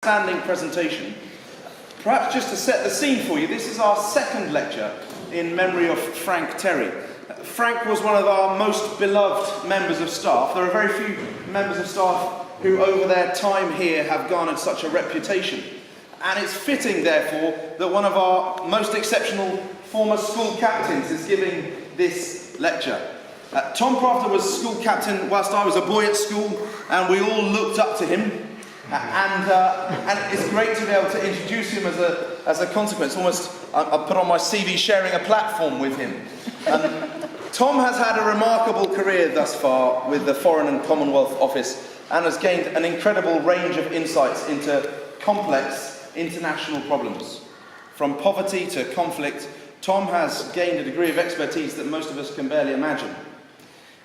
Standing presentation. Perhaps just to set the scene for you, this is our second lecture in memory of Frank Terry. Frank was one of our most beloved members of staff. There are very few members of staff who over their time here have garnered such a reputation. And it's fitting, therefore, that one of our most exceptional former school captains is giving this lecture. Tom Pravda was school captain whilst I was a boy at school, and we all looked up to him. And it's great to be able to introduce him as a consequence. Almost, I put on my CV sharing a platform with him. Tom has had a remarkable career thus far with the Foreign and Commonwealth Office and has gained an incredible range of insights into complex international problems. From poverty to conflict, Tom has gained a degree of expertise that most of us can barely imagine.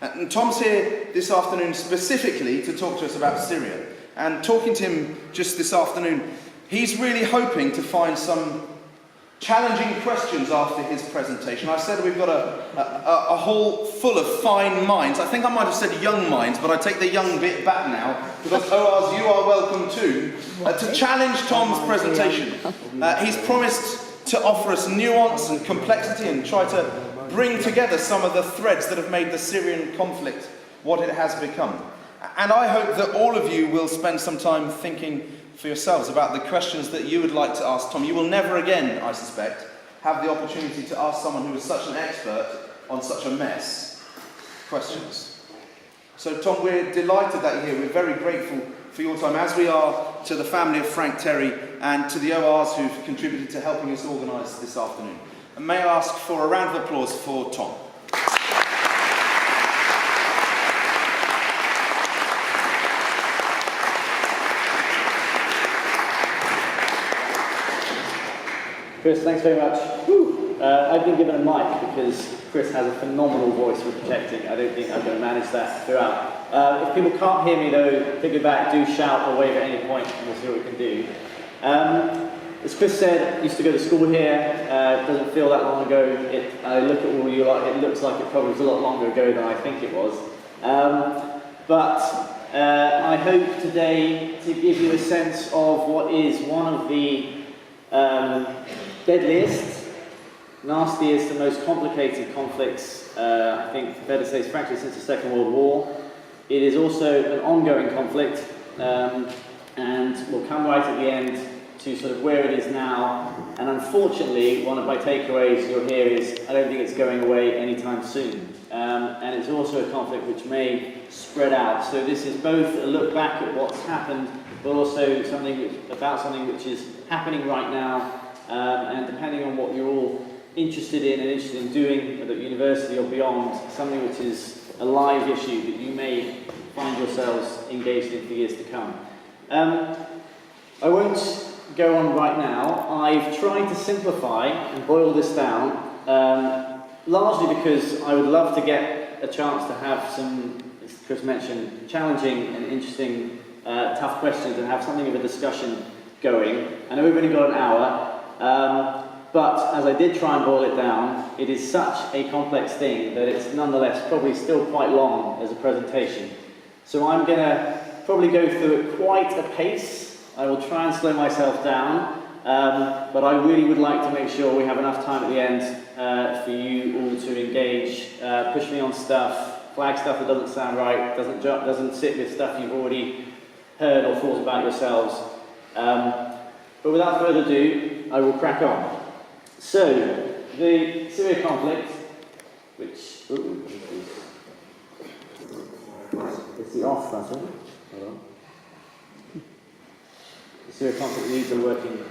And Tom's here this afternoon specifically to talk to us about Syria. And talking to him just this afternoon, he's really hoping to find some challenging questions after his presentation. I said we've got a hall full of fine minds. I think I might have said young minds, but I take the young bit back now, because ORs, you are welcome too, to challenge Tom's presentation. He's promised to offer us nuance and complexity and try to bring together some of the threads that have made the Syrian conflict what it has become. And I hope that all of you will spend some time thinking for yourselves about the questions that you would like to ask Tom. You will never again, I suspect, have the opportunity to ask someone who is such an expert on such a mess questions. So Tom, we're delighted that you're here. We're very grateful for your time, as we are to the family of Frank Terry and to the ORs who've contributed to helping us organise this afternoon. And may I ask for a round of applause for Tom. Chris, thanks very much. I've been given a mic because Chris has a phenomenal voice for projecting. I don't think I'm going to manage that throughout. If people can't hear me though, figure back, do shout or wave at any point and we'll see what we can do. As Chris said, I used to go to school here. It doesn't feel that long ago. I look at all you lot, it looks like it probably was a lot longer ago than I think it was. I hope today to give you a sense of what is one of the deadliest, nastiest and most complicated conflicts, I think fair to say, frankly, since the Second World War. It is also an ongoing conflict, and we'll come right at the end to sort of where it is now. And unfortunately, one of my takeaways you'll hear is I don't think it's going away anytime soon. And it's also a conflict which may spread out. So this is both a look back at what's happened, but also something which is happening right now. And depending on what you're all interested in doing at university or beyond, something which is a live issue that you may find yourselves engaged in for years to come. I won't go on right now. I've tried to simplify and boil this down, largely because I would love to get a chance to have some, as Chris mentioned, challenging and interesting, tough questions and have something of a discussion going. I know we've only got an hour. But as I did try and boil it down, it is such a complex thing that it's nonetheless probably still quite long as a presentation. So I'm going to probably go through it quite a pace. I will try and slow myself down, but I really would like to make sure we have enough time at the end for you all to engage, push me on stuff, flag stuff that doesn't sound right, doesn't sit with stuff you've already heard or thought about yourselves. But without further ado, I will crack on. So, the Syria conflict, which it's the off button. Hold on. The Syria conflict needs a working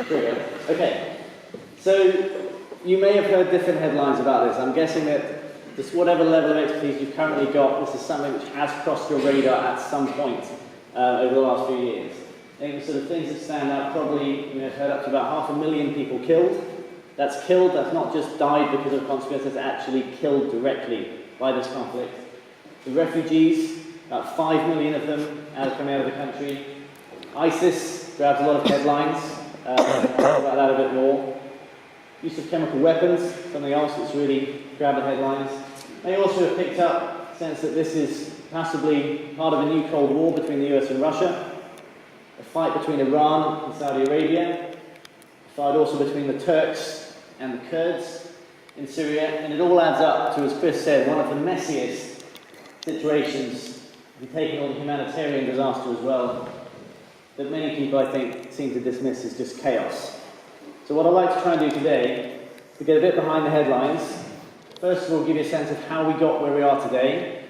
trigger. Okay. So, you may have heard different headlines about this. I'm guessing that just whatever level of expertise you've currently got, this is something which has crossed your radar at some point over the last few years. I think the sort of things that stand out, probably you may have heard up to about 500,000 people killed. That's killed, that's not just died because of consequences, actually killed directly by this conflict. The refugees, about 5 million of them coming out of the country. ISIS grabs a lot of headlines, I'll talk about that a bit more. Use of chemical weapons, something else that's really grabbed the headlines. They also have picked up a sense that this is possibly part of a new Cold War between the US and Russia. a fight between Iran and Saudi Arabia, a fight also between the Turks and the Kurds in Syria, and it all adds up to, as Chris said, one of the messiest situations, and taking all the humanitarian disaster as well, that many people, I think, seem to dismiss as just chaos. So what I'd like to try and do today is to get a bit behind the headlines. First of all, give you a sense of how we got where we are today,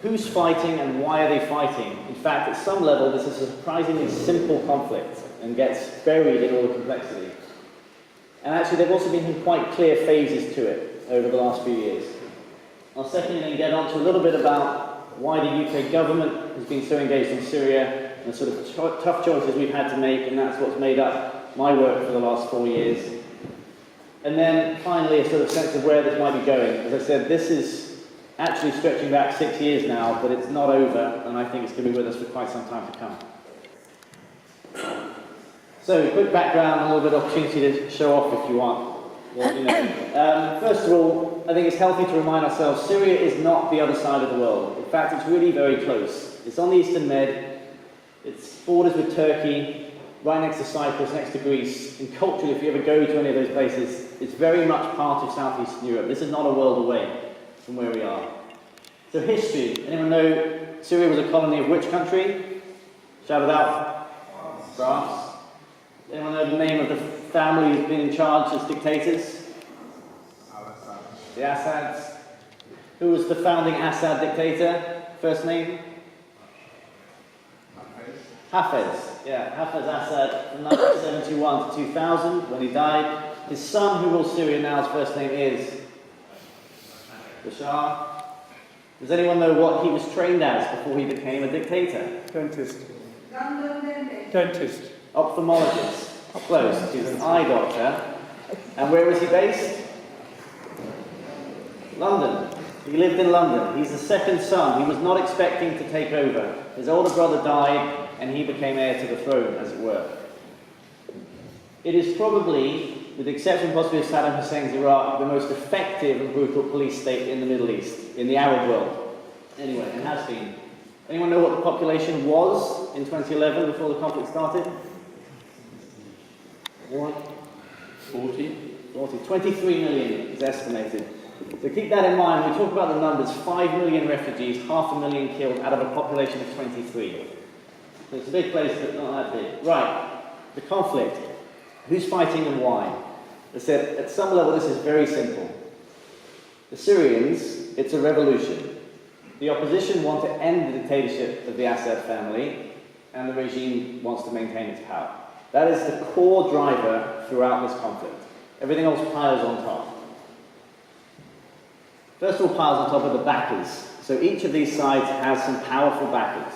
who's fighting and why are they fighting. In fact, at some level, this is a surprisingly simple conflict and gets buried in all the complexity. And actually, there have also been some quite clear phases to it over the last few years. I'll secondly then get on to a little bit about why the UK government has been so engaged in Syria and the sort of tough choices we've had to make, and that's what's made up my work for the last 4 years. And then finally, a sort of sense of where this might be going. As I said, this is actually stretching back 6 years now, but it's not over, and I think it's going to be with us for quite some time to come. So, quick background, a little bit of opportunity to show off if you want. Well, you know. First of all, I think it's healthy to remind ourselves Syria is not the other side of the world. In fact, it's really very close. It's on the Eastern Med, it's borders with Turkey, right next to Cyprus, next to Greece, and culturally, if you ever go to any of those places, it's very much part of Southeastern Europe. This is not a world away from where we are. So history, anyone know Syria was a colony of which country? Shout it out. France. Anyone know the name of the family who's been in charge as dictators? The Assads. Who was the founding Assad dictator? First name? Hafez. Yeah, Hafez Assad from 1971 to 2000 when he died. His son, who rules Syria now, his first name is Bashar. Does anyone know what he was trained as before he became a dictator? Dentist. Dentist. Ophthalmologist. Close. He's an eye doctor. And where was he based? London. He lived in London. He's the second son. He was not expecting to take over. His older brother died, and he became heir to the throne, as it were. It is probably, with the exception possibly of Saddam Hussein's Iraq, the most effective and brutal police state in the Middle East, in the Arab world. Anyway, it has been. Anyone know what the population was in 2011 before the conflict started? 40. 23 million is estimated. So keep that in mind. When we talk about the numbers, 5 million refugees, 500,000 killed out of a population of 23. So it's a big place, but not that big. Right, the conflict. Who's fighting and why? As I said, at some level this is very simple. The Syrians, it's a revolution. The opposition want to end the dictatorship of the Assad family, and the regime wants to maintain its power. That is the core driver throughout this conflict. Everything else piles on top. First of all, piles on top of the backers. So each of these sides has some powerful backers.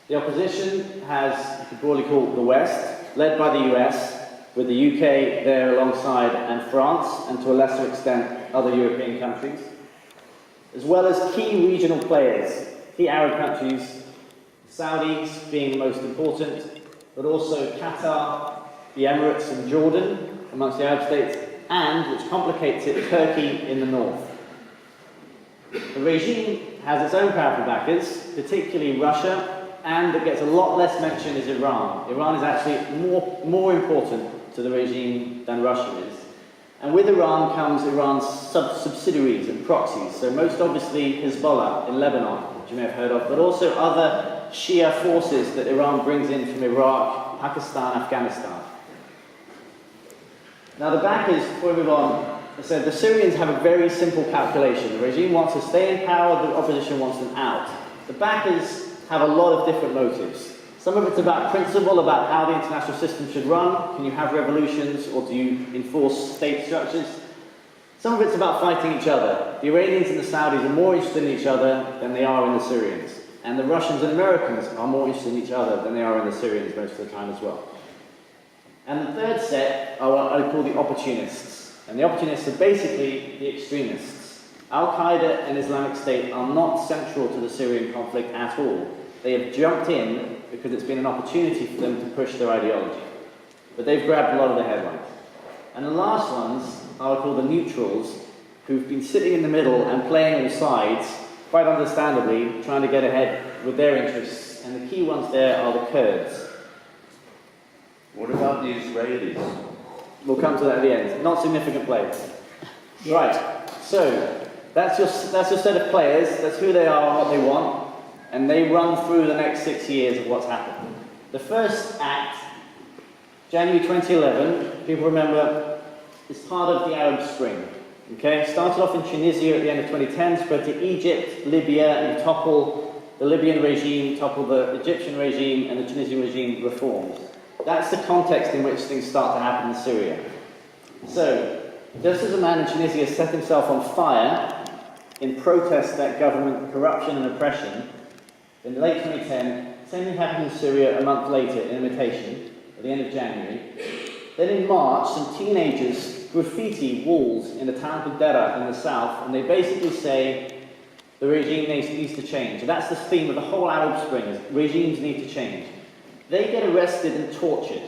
The opposition has, you could broadly call the West, led by the US, with the UK there alongside, and France, and to a lesser extent, other European countries, as well as key regional players, key Arab countries, Saudis being the most important, but also Qatar, the Emirates and Jordan, amongst the Arab states, and, which complicates it, Turkey in the north. The regime has its own powerful backers, particularly Russia, and that gets a lot less mention is Iran. Iran is actually more important to the regime than Russia is. And with Iran comes Iran's subsidiaries and proxies, so most obviously Hezbollah in Lebanon, which you may have heard of, but also other Shia forces that Iran brings in from Iraq, Pakistan, Afghanistan. Now the backers, before we move on, I said the Syrians have a very simple calculation. The regime wants to stay in power, the opposition wants them out. The backers have a lot of different motives. Some of it's about principle, about how the international system should run. Can you have revolutions, or do you enforce state structures? Some of it's about fighting each other. The Iranians and the Saudis are more interested in each other than they are in the Syrians. And the Russians and Americans are more interested in each other than they are in the Syrians most of the time as well. And the third set are what I call the opportunists. And the opportunists are basically the extremists. Al-Qaeda and Islamic State are not central to the Syrian conflict at all. They have jumped in because it's been an opportunity for them to push their ideology. But they've grabbed a lot of the headlines. And the last ones are what I call the neutrals, who've been sitting in the middle and playing all sides, quite understandably, trying to get ahead with their interests and the key ones there are the Kurds. What about the Israelis? We'll come to that at the end. Not significant players. Right, so that's your set of players, that's who they are and what they want, and they run through the next 6 years of what's happened. The first act, January 2011, people remember, is part of the Arab Spring. Okay, started off in Tunisia at the end of 2010, spread to Egypt, Libya, and topple the Libyan regime, topple the Egyptian regime, and the Tunisian regime reforms. That's the context in which things start to happen in Syria. So, just as a man in Tunisia set himself on fire in protest at that government corruption and oppression, in late 2010, same thing happened in Syria a month later in imitation, at the end of January. Then in March, some teenagers graffiti walls in the town of Dera in the south, and they basically say the regime needs to change. And that's the theme of the whole Arab Spring, is regimes need to change. They get arrested and tortured,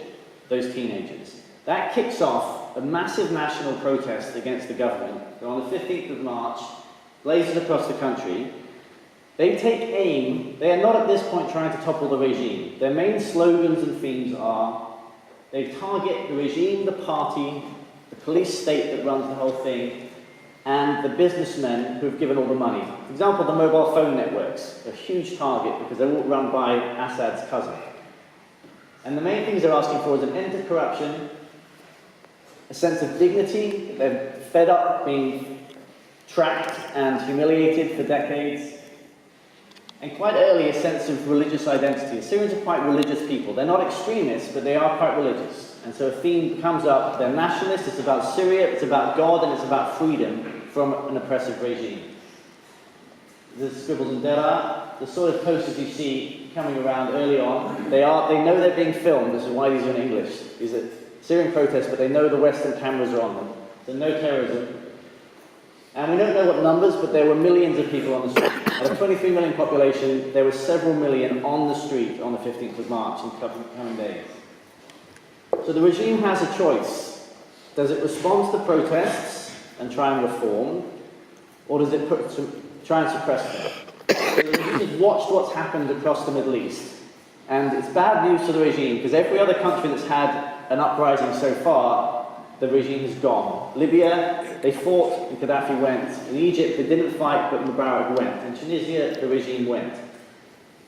those teenagers. That kicks off a massive national protest against the government. So on the 15th of March, blazes across the country. They take aim, they are not at this point trying to topple the regime. Their main slogans and themes are, they target the regime, the party, the police state that runs the whole thing, and the businessmen who have given all the money. For example, the mobile phone networks, a huge target because they're all run by Assad's cousin. And the main things they're asking for is an end to corruption, a sense of dignity. They're fed up being tracked and humiliated for decades. And quite early, a sense of religious identity. Syrians are quite religious people. They're not extremists, but they are quite religious. And so a theme comes up, they're nationalists, it's about Syria, it's about God, and it's about freedom from an oppressive regime. The scribbles in Dera, the sort of posters you see coming around early on, they know they're being filmed, this is why these are in English. These are Syrian protests, but they know the Western cameras are on them. So no terrorism. And we don't know what numbers, but there were millions of people on the street. Out of 23 million population, there were several million on the street on the 15th of March in coming days. So the regime has a choice. Does it respond to the protests and try and reform, or does it try and suppress them? So the regime has watched what's happened across the Middle East, and it's bad news for the regime, because every other country that's had an uprising so far, the regime has gone. Libya, they fought and Gaddafi went. In Egypt, they didn't fight, but Mubarak went. In Tunisia, the regime went.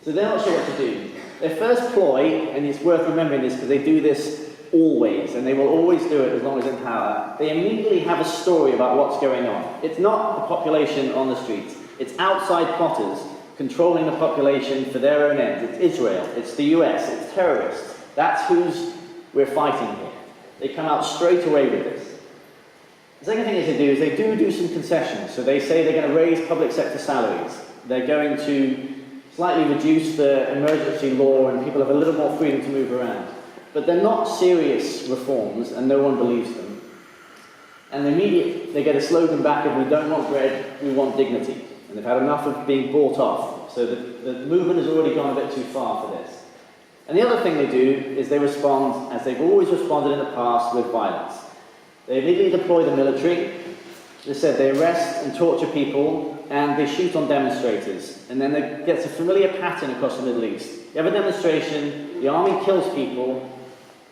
So they're not sure what to do. Their first ploy, and it's worth remembering this because they do this always, and they will always do it as long as in power, they immediately have a story about what's going on. It's not the population on the streets. It's outside plotters controlling the population for their own ends. It's Israel, it's the US, it's terrorists. That's who's we're fighting here. They come out straight away with this. The second thing they do is they do some concessions. So they say they're going to raise public sector salaries. They're going to slightly reduce the emergency law and people have a little more freedom to move around. But they're not serious reforms and no one believes them. And immediately they get a slogan back of, we don't want bread, we want dignity. And they've had enough of being bought off. So the movement has already gone a bit too far for this. And the other thing they do is they respond, as they've always responded in the past, with violence. They immediately deploy the military. They said they arrest and torture people, and they shoot on demonstrators. And then there gets a familiar pattern across the Middle East. You have a demonstration, the army kills people.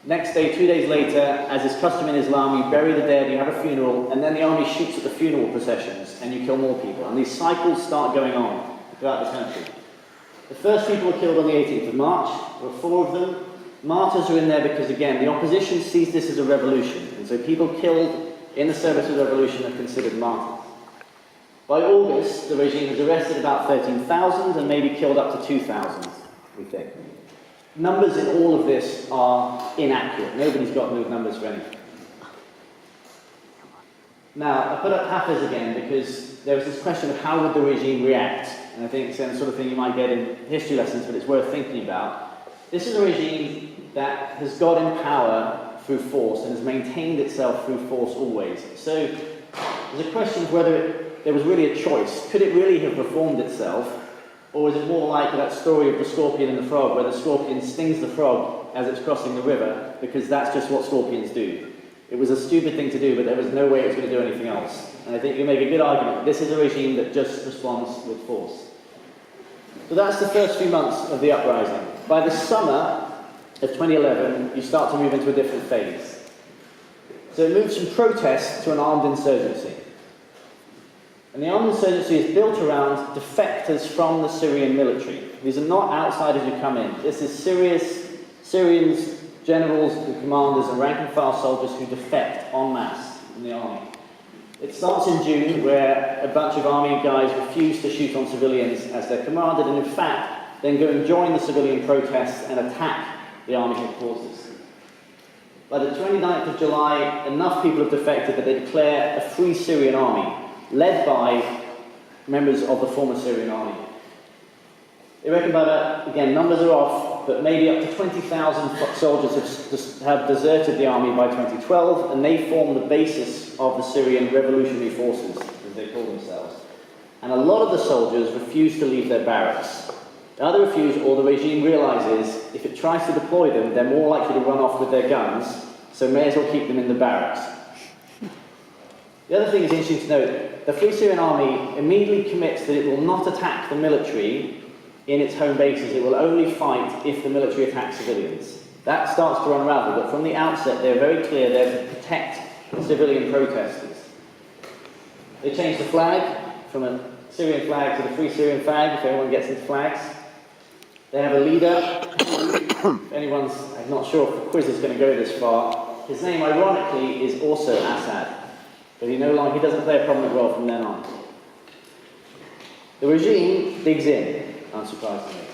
Next day, 2 days later, as is custom in Islam, you bury the dead, you have a funeral, and then the army shoots at the funeral processions, and you kill more people. And these cycles start going on throughout the country. The first people were killed on the 18th of March. There were 4 of them. Martyrs are in there because, again, the opposition sees this as a revolution. And so people killed in the service of the revolution are considered martyrs. By August, the regime has arrested about 13,000 and maybe killed up to 2,000, we think. Numbers in all of this are inaccurate. Nobody's got those numbers for anything. Now, I put up Hafez again because there was this question of how would the regime react? And I think it's the sort of thing you might get in history lessons, but it's worth thinking about. This is a regime that has got in power through force and has maintained itself through force always. So there's a question of whether there was really a choice. Could it really have reformed itself? Or is it more like that story of the scorpion and the frog, where the scorpion stings the frog as it's crossing the river, because that's just what scorpions do. It was a stupid thing to do, but there was no way it was going to do anything else. And I think you can make a good argument. This is a regime that just responds with force. So that's the first few months of the uprising. By the summer of 2011, you start to move into a different phase. So it moves from protest to an armed insurgency. And the armed insurgency is built around defectors from the Syrian military. These are not outsiders who come in. This is Syrians, generals and commanders and rank-and-file soldiers who defect en masse in the army. It starts in June, where a bunch of army guys refuse to shoot on civilians as they're commanded, and in fact, then go and join the civilian protests and attack the army headquarters. By the 29th of July, enough people have defected that they declare a free Syrian army, led by members of the former Syrian army. They reckon by that, again, numbers are off, but maybe up to 20,000 soldiers have deserted the army by 2012, and they form the basis of the Syrian Revolutionary Forces, as they call themselves. And a lot of the soldiers refuse to leave their barracks. They either refuse, or the regime realizes if it tries to deploy them, they're more likely to run off with their guns, so may as well keep them in the barracks. The other thing is interesting to note, the Free Syrian Army immediately commits that it will not attack the military in its home bases. It will only fight if the military attacks civilians. That starts to unravel, but from the outset they're very clear they're to protect civilian protesters. They change the flag from a Syrian flag to the Free Syrian flag, if anyone gets into flags. They have a leader. If anyone's, I'm not sure if the quiz is going to go this far, his name ironically is also Assad, but he doesn't play a prominent role from then on. The regime digs in, unsurprisingly.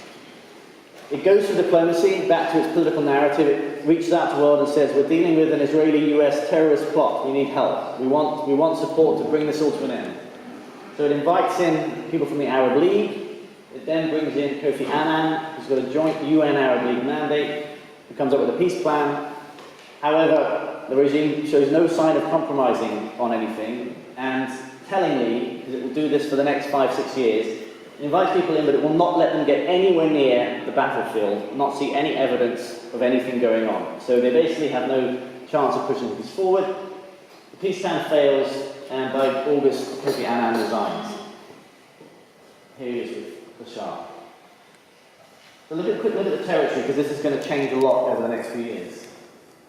It goes to diplomacy, back to its political narrative. It reaches out to the world and says, we're dealing with an Israeli-US terrorist plot. We need help. We want support to bring this all to an end. So it invites in people from the Arab League. It then brings in Kofi Annan, who's got a joint UN Arab League mandate, who comes up with a peace plan. However, the regime shows no sign of compromising on anything, and tellingly, because it will do this for the next 5-6 years, it invites people in, but it will not let them get anywhere near the battlefield, not see any evidence of anything going on. So they basically have no chance of pushing things forward. The peace plan fails, and by August, Kofi Annan resigns. Here he is with the Shah. So quick look at the territory, because this is going to change a lot over the next few years.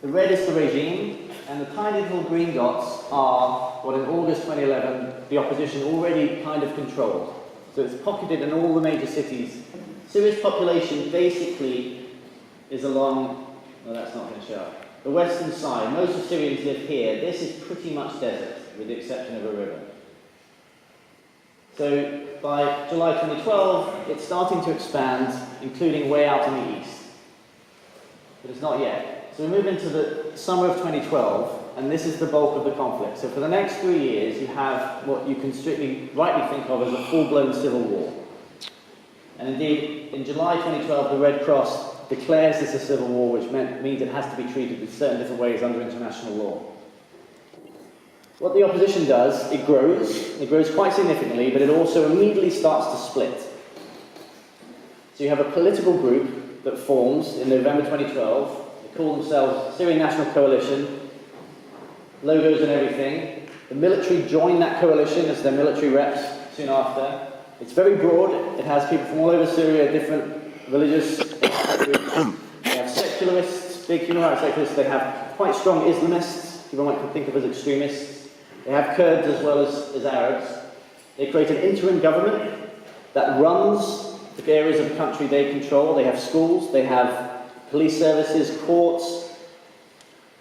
The red is the regime, and the tiny little green dots are what in August 2011 the opposition already kind of controlled. So it's pocketed in all the major cities. Syria's population basically is along, no, that's not going to show up, the western side. Most of Syrians live here. This is pretty much desert, with the exception of a river. So by July 2012, it's starting to expand, including way out in the east. But it's not yet. So we move into the summer of 2012, and this is the bulk of the conflict. So for the next 3 years, you have what you can rightly think of as a full-blown civil war. And indeed, in July 2012, the Red Cross declares this a civil war, which means it has to be treated in certain different ways under international law. What the opposition does, it grows quite significantly, but it also immediately starts to split. So you have a political group that forms in November 2012. They call themselves Syrian National Coalition, logos and everything. The military join that coalition as their military reps soon after. It's very broad. It has people from all over Syria, different religious groups. They have secularists, big human rights secularists. They have quite strong Islamists, people might think of as extremists. They have Kurds as well as Arabs. They create an interim government that runs the areas of the country they control. They have schools, they have police services, courts.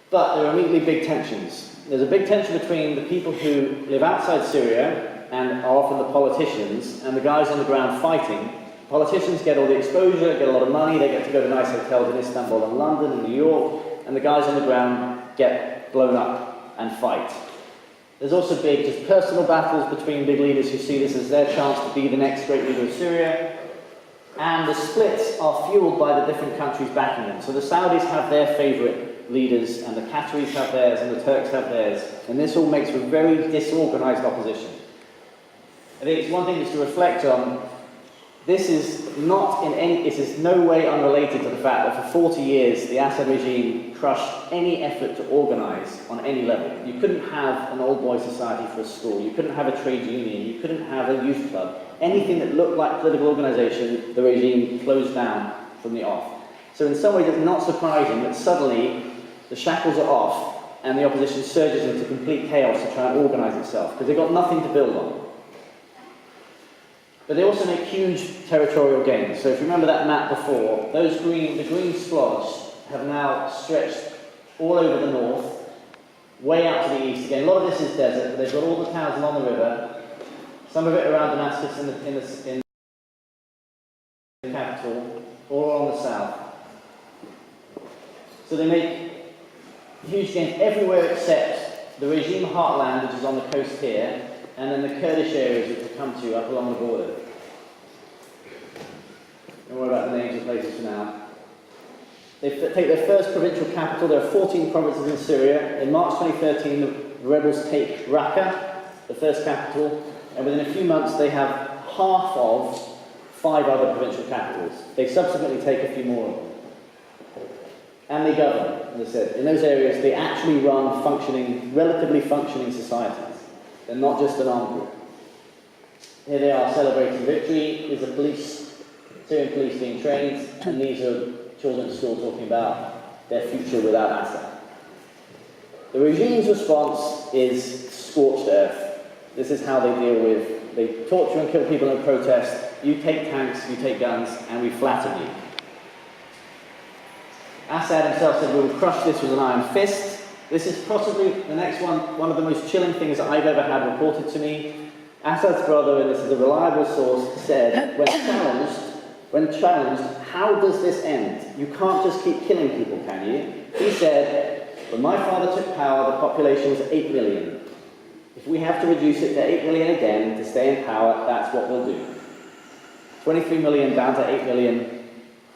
But there are immediately big tensions. There's a big tension between the people who live outside Syria and are often the politicians, and the guys on the ground fighting. Politicians get all the exposure, get a lot of money, they get to go to nice hotels in Istanbul and London and New York, and the guys on the ground get blown up and fight. There's also big just personal battles between big leaders who see this as their chance to be the next great leader of Syria. And the splits are fueled by the different countries backing them. So the Saudis have their favourite leaders, and the Qataris have theirs, and the Turks have theirs. And this all makes for very disorganised opposition. I think it's one thing just to reflect on. This is it is no way unrelated to the fact that for 40 years the Assad regime crushed any effort to organise on any level. You couldn't have an old boy society for a school, you couldn't have a trade union, you couldn't have a youth club. Anything that looked like political organisation, the regime closed down from the off. So in some ways it's not surprising that suddenly the shackles are off and the opposition surges into complete chaos to try and organise itself, because they've got nothing to build on. But they also make huge territorial gains. So if you remember that map before, the green splodge have now stretched all over the north, way out to the east. Again, a lot of this is desert, but they've got all the towns along the river, some of it around Damascus in the capital, all along the south. So they make huge gains everywhere except the regime heartland, which is on the coast here, and then the Kurdish areas which will come to up along the border. Don't worry about the names of places for now. They take their first provincial capital. There are 14 provinces in Syria. In March 2013, the rebels take Raqqa, the first capital, and within a few months they have half of 5 other provincial capitals. They subsequently take a few more of them. And they govern, as I said. In those areas, they actually run relatively functioning societies. They're not just an armed group. Here they are celebrating victory. There's the Syrian police being trained, and these are children at school talking about their future without Assad. The regime's response is scorched earth. This is how they deal with, they torture and kill people in protest. You take tanks, you take guns, and we flatten you. Assad himself said, we will crush this with an iron fist. This is possibly the next one of the most chilling things that I've ever had reported to me. Assad's brother, and this is a reliable source, said, when challenged, how does this end? You can't just keep killing people, can you? He said, when my father took power, the population was 8 million. If we have to reduce it to 8 million again to stay in power, that's what we'll do. 23 million down to 8 million.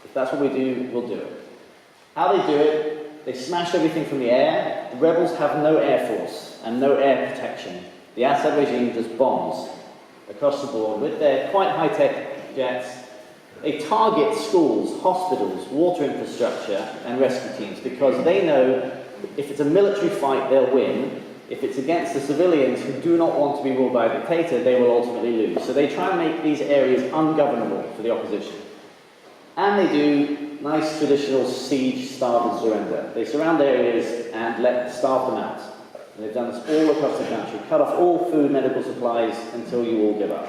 If that's what we do, we'll do it. How they do it, they smash everything from the air. The rebels have no air force and no air protection. The Assad regime just bombs across the board with their quite high-tech jets. They target schools, hospitals, water infrastructure and rescue teams because they know if it's a military fight, they'll win. If it's against the civilians who do not want to be ruled by a dictator, they will ultimately lose. So they try and make these areas ungovernable for the opposition. And they do nice traditional siege, starve and surrender. They surround areas and starve them out. And they've done this all across the country. Cut off all food, medical supplies until you all give up.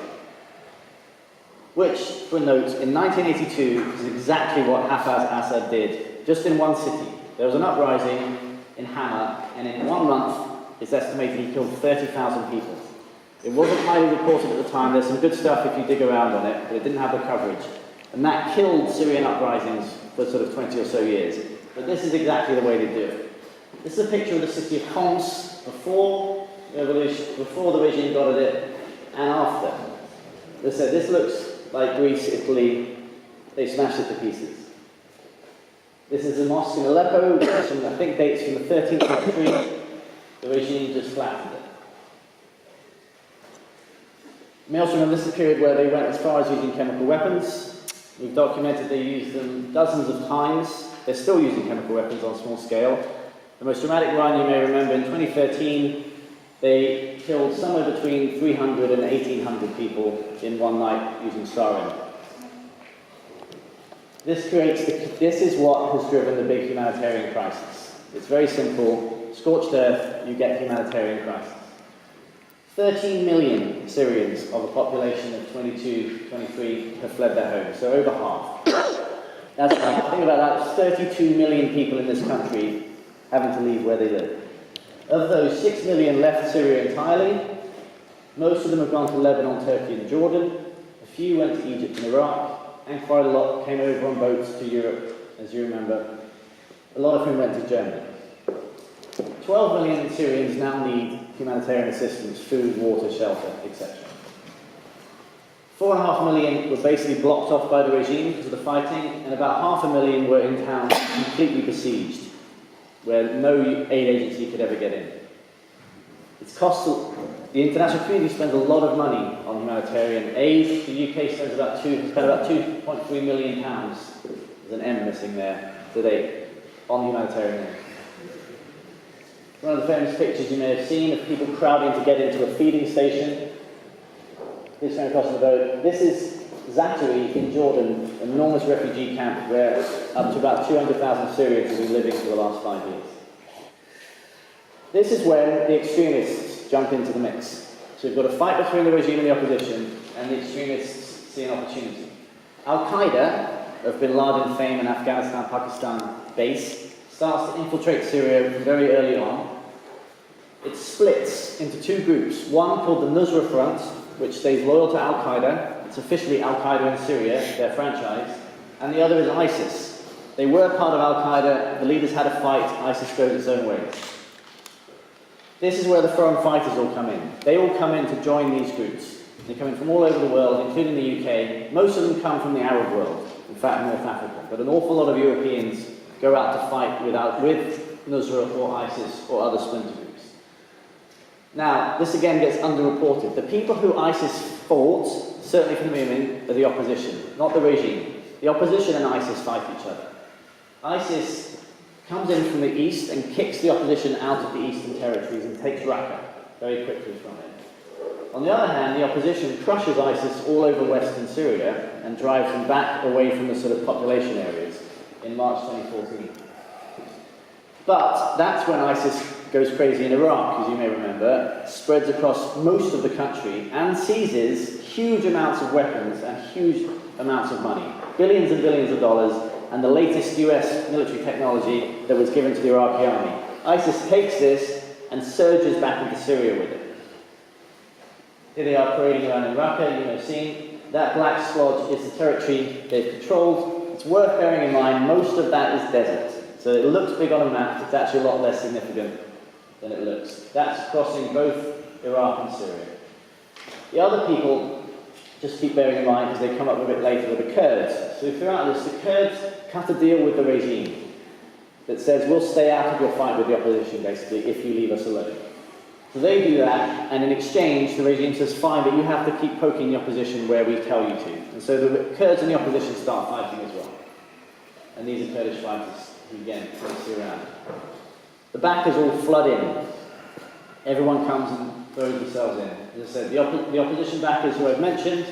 Which, for a note, in 1982 is exactly what Hafez Assad did, just in one city. There was an uprising in Hama, and in 1 month, it's estimated he killed 30,000 people. It wasn't highly reported at the time. There's some good stuff if you dig around on it, but it didn't have the coverage. And that killed Syrian uprisings for sort of 20 or so years. But this is exactly the way they do it. This is a picture of the city of Homs before the regime got at it, and after. As I said, this looks like Greece, Italy. They smashed it to pieces. This is a mosque in Aleppo, which is I think dates from the 13th century. The regime just flattened it. You may also remember this is a period where they went as far as using chemical weapons. We've documented they used them dozens of times. They're still using chemical weapons on a small scale. The most dramatic one you may remember in 2013, they killed somewhere between 300 and 1,800 people in one night using sarin. This is what has driven the big humanitarian crisis. It's very simple. Scorched earth, you get humanitarian crisis. 13 million Syrians of a population of 22, 23 have fled their homes, so over half. That's right. Think about that. 32 million people in this country having to leave where they live. Of those, 6 million left Syria entirely. Most of them have gone to Lebanon, Turkey and Jordan. A few went to Egypt and Iraq, and quite a lot came over on boats to Europe, as you remember. A lot of whom went to Germany. 12 million Syrians now need humanitarian assistance, food, water, shelter, etc. 4.5 million were basically blocked off by the regime because of the fighting, and about 500,000 were in towns completely besieged, where no aid agency could ever get in. The international community spends a lot of money on humanitarian aid. The UK spends about £2.3 million, there's an M missing there, today, on humanitarian aid. One of the famous pictures you may have seen of people crowding to get into a feeding station. This one across the road. This is Zaatari in Jordan, an enormous refugee camp where up to about 200,000 Syrians have been living for the last 5 years. This is when the extremists jump into the mix. So we've got a fight between the regime and the opposition, and the extremists see an opportunity. Al-Qaeda, of bin Laden fame in Afghanistan, Pakistan base, starts to infiltrate Syria very early on. It splits into two groups, one called the Nusra Front, which stays loyal to Al-Qaeda. It's officially Al-Qaeda in Syria, their franchise, and the other is ISIS. They were part of Al-Qaeda, the leaders had a fight, ISIS goes its own ways. This is where the foreign fighters all come in. They all come in to join these groups. They come in from all over the world, including the UK. Most of them come from the Arab world, in fact North Africa, but an awful lot of Europeans go out to fight with Nusra or ISIS or other splinter groups. Now, this again gets underreported. The people who ISIS fought, certainly from the beginning, are the opposition, not the regime. The opposition and ISIS fight each other. ISIS comes in from the east and kicks the opposition out of the eastern territories and takes Raqqa very quickly from it. On the other hand, the opposition crushes ISIS all over western Syria and drives them back away from the sort of population areas in March 2014. But that's when ISIS goes crazy in Iraq, as you may remember, spreads across most of the country and seizes huge amounts of weapons and huge amounts of money, billions and billions of dollars, and the latest US military technology that was given to the Iraqi army. ISIS takes this and surges back into Syria with it. Here they are parading around in Raqqa, you may have seen. That black splodge is the territory they've controlled. It's worth bearing in mind, most of that is desert. So it looks big on a map, it's actually a lot less significant than it looks. That's crossing both Iraq and Syria. The other people, just keep bearing in mind, because they come up a bit later, are the Kurds. So throughout this, the Kurds cut a deal with the regime that says, we'll stay out of your fight with the opposition, basically, if you leave us alone. So they do that, and in exchange, the regime says, fine, but you have to keep poking the opposition where we tell you to. And so the Kurds and the opposition start fighting as well. And these are Kurdish fighters who, again, see around. The backers all flood in. Everyone comes and throws themselves in. As I said, the opposition backers who I've mentioned,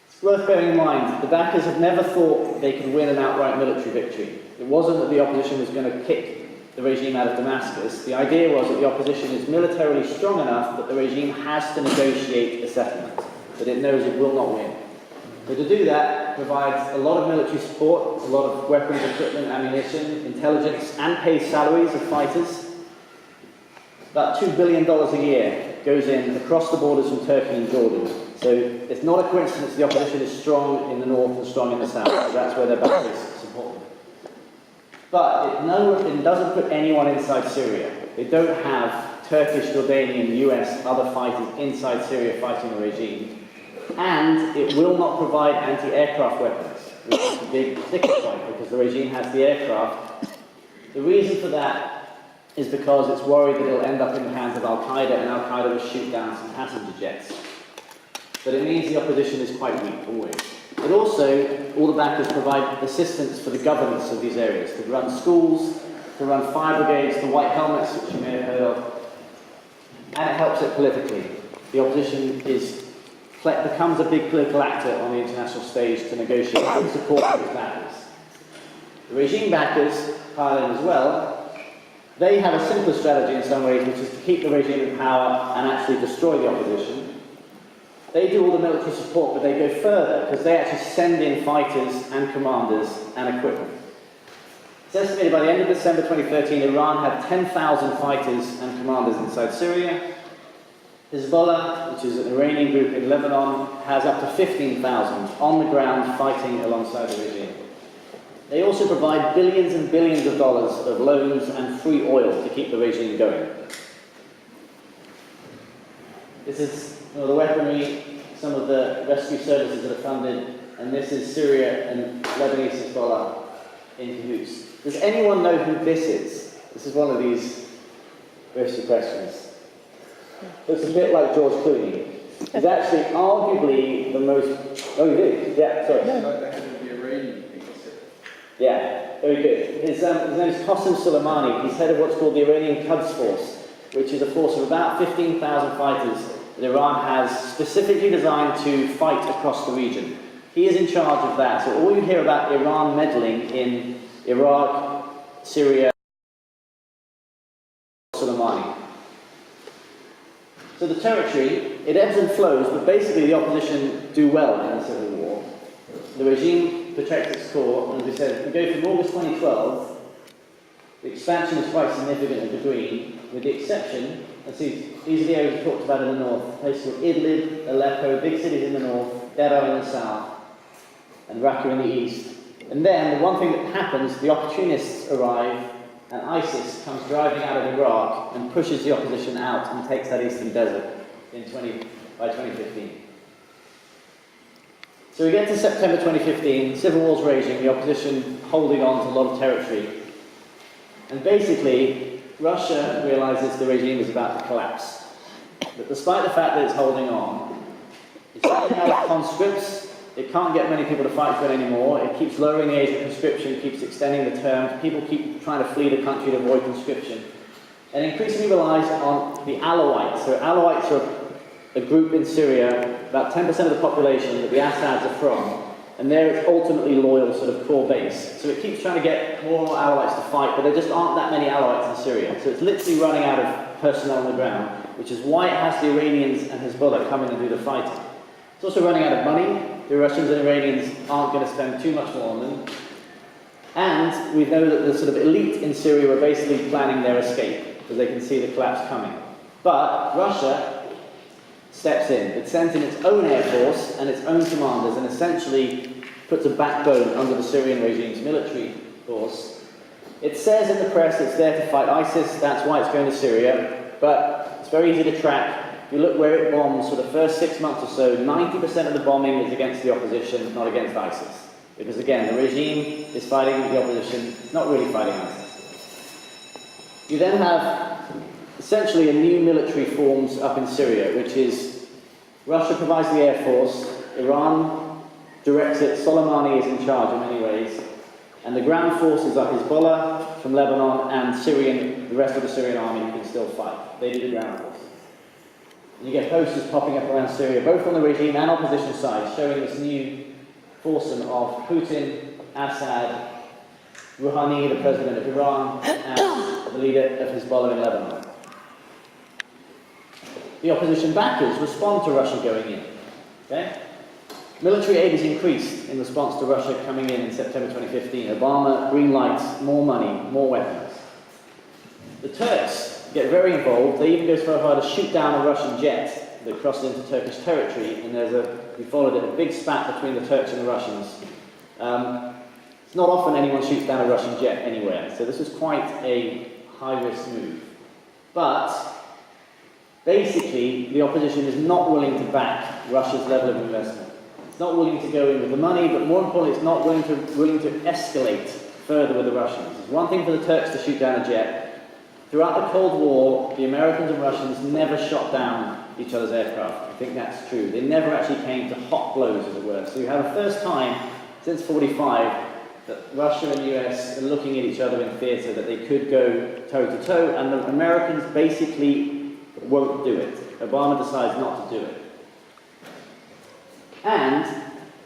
it's worth bearing in mind, the backers have never thought they could win an outright military victory. It wasn't that the opposition was going to kick the regime out of Damascus. The idea was that the opposition is militarily strong enough that the regime has to negotiate a settlement, that it knows it will not win. So to do that, provides a lot of military support, a lot of weapons, equipment, ammunition, intelligence, and pays salaries of fighters. About $2 billion a year goes in across the borders from Turkey and Jordan. So it's not a coincidence the opposition is strong in the north and strong in the south. So that's where their backers support them. But it doesn't put anyone inside Syria. They don't have Turkish, Jordanian, US, other fighters inside Syria fighting the regime. And it will not provide anti-aircraft weapons, which is the big sticking point, because the regime has the aircraft. The reason for that is because it's worried that it'll end up in the hands of Al-Qaeda, and Al-Qaeda will shoot down some passenger jets. But it means the opposition is quite weak, always. But also, all the backers provide assistance for the governance of these areas, to run schools, to run fire brigades, the white helmets, which you may have heard of, and it helps it politically. The opposition becomes a big political actor on the international stage to negotiate and support its backers. The regime backers pile in as well. They have a simpler strategy in some ways, which is to keep the regime in power and actually destroy the opposition. They do all the military support, but they go further, because they actually send in fighters and commanders and equipment. It's estimated by the end of December 2013, Iran had 10,000 fighters and commanders inside Syria. Hezbollah, which is an Iranian group in Lebanon, has up to 15,000 on the ground fighting alongside the regime. They also provide billions and billions of dollars of loans and free oil to keep the regime going. This is the weaponry, some of the rescue services that are funded, and this is Syria and Lebanese Hezbollah in cahoots. Does anyone know who this is? This is one of these Rest of questions. It's a bit like George Clooney. He's actually arguably the most... Oh, you do? Yeah, sorry. Like the head of the Iranian thing. Yeah, very good. His name is Qasem Soleimani. He's head of what's called the Iranian Quds Force, which is a force of about 15,000 fighters that Iran has specifically designed to fight across the region. He is in charge of that. So all you hear about Iran meddling in Iraq, Syria, Soleimani. So the territory, it ebbs and flows, but basically the opposition do well in the civil war. The regime protects its core, and as we said, if we go from August 2012, the expansion is quite significant and between, with the exception, let's see, these are the areas we talked about in the north, places called Idlib, Aleppo, big cities in the north, Daraa in the south, and Raqqa in the east. And then, the one thing that happens, the opportunists arrive, and ISIS comes driving out of Iraq and pushes the opposition out and takes that eastern desert by 2015. So we get to September 2015, civil war's raging, the opposition holding on to a lot of territory. And basically, Russia realizes the regime is about to collapse. But despite the fact that it's holding on, it's running out of conscripts. It can't get many people to fight for it anymore. It keeps lowering the age of conscription, keeps extending the terms. People keep trying to flee the country to avoid conscription. And increasingly relies on the Alawites. So Alawites are a group in Syria, about 10% of the population that the Assads are from. And they're its ultimately loyal sort of core base. So it keeps trying to get more and more Alawites to fight, but there just aren't that many Alawites in Syria. So it's literally running out of personnel on the ground, which is why it has the Iranians and Hezbollah come in and do the fighting. It's also running out of money. The Russians and Iranians aren't going to spend too much more on them. And we know that the sort of elite in Syria are basically planning their escape, because they can see the collapse coming. But Russia steps in. It sends in its own air force and its own commanders and essentially puts a backbone under the Syrian regime's military force. It says in the press it's there to fight ISIS, that's why it's going to Syria, but it's very easy to track. If you look where it bombs for the first 6 months or so, 90% of the bombing is against the opposition, not against ISIS. Because again, the regime is fighting the opposition, not really fighting ISIS. You then have essentially a new military forms up in Syria, which is Russia provides the air force, Iran directs it, Soleimani is in charge in many ways, and the ground forces are Hezbollah from Lebanon and the rest of the Syrian army who can still fight. They do the ground force. And you get posters popping up around Syria, both on the regime and opposition side, showing this new foursome of Putin, Assad, Rouhani, the president of Iran, and the leader of Hezbollah in Lebanon. The opposition backers respond to Russia going in. Okay? Military aid is increased in response to Russia coming in September 2015. Obama green lights, more money, more weapons. The Turks get very involved. They even go so far to shoot down a Russian jet that crossed into Turkish territory, and we followed it, a big spat between the Turks and the Russians. It's not often anyone shoots down a Russian jet anywhere, so this was quite a high-risk move. But basically, the opposition is not willing to back Russia's level of investment. It's not willing to go in with the money, but more importantly, it's not willing to escalate further with the Russians. It's one thing for the Turks to shoot down a jet. Throughout the Cold War, the Americans and Russians never shot down each other's aircraft. I think that's true. They never actually came to hot blows, as it were. So you have a first time since 1945 that Russia and the US are looking at each other in theatre, that they could go toe-to-toe, and the Americans basically won't do it. Obama decides not to do it. And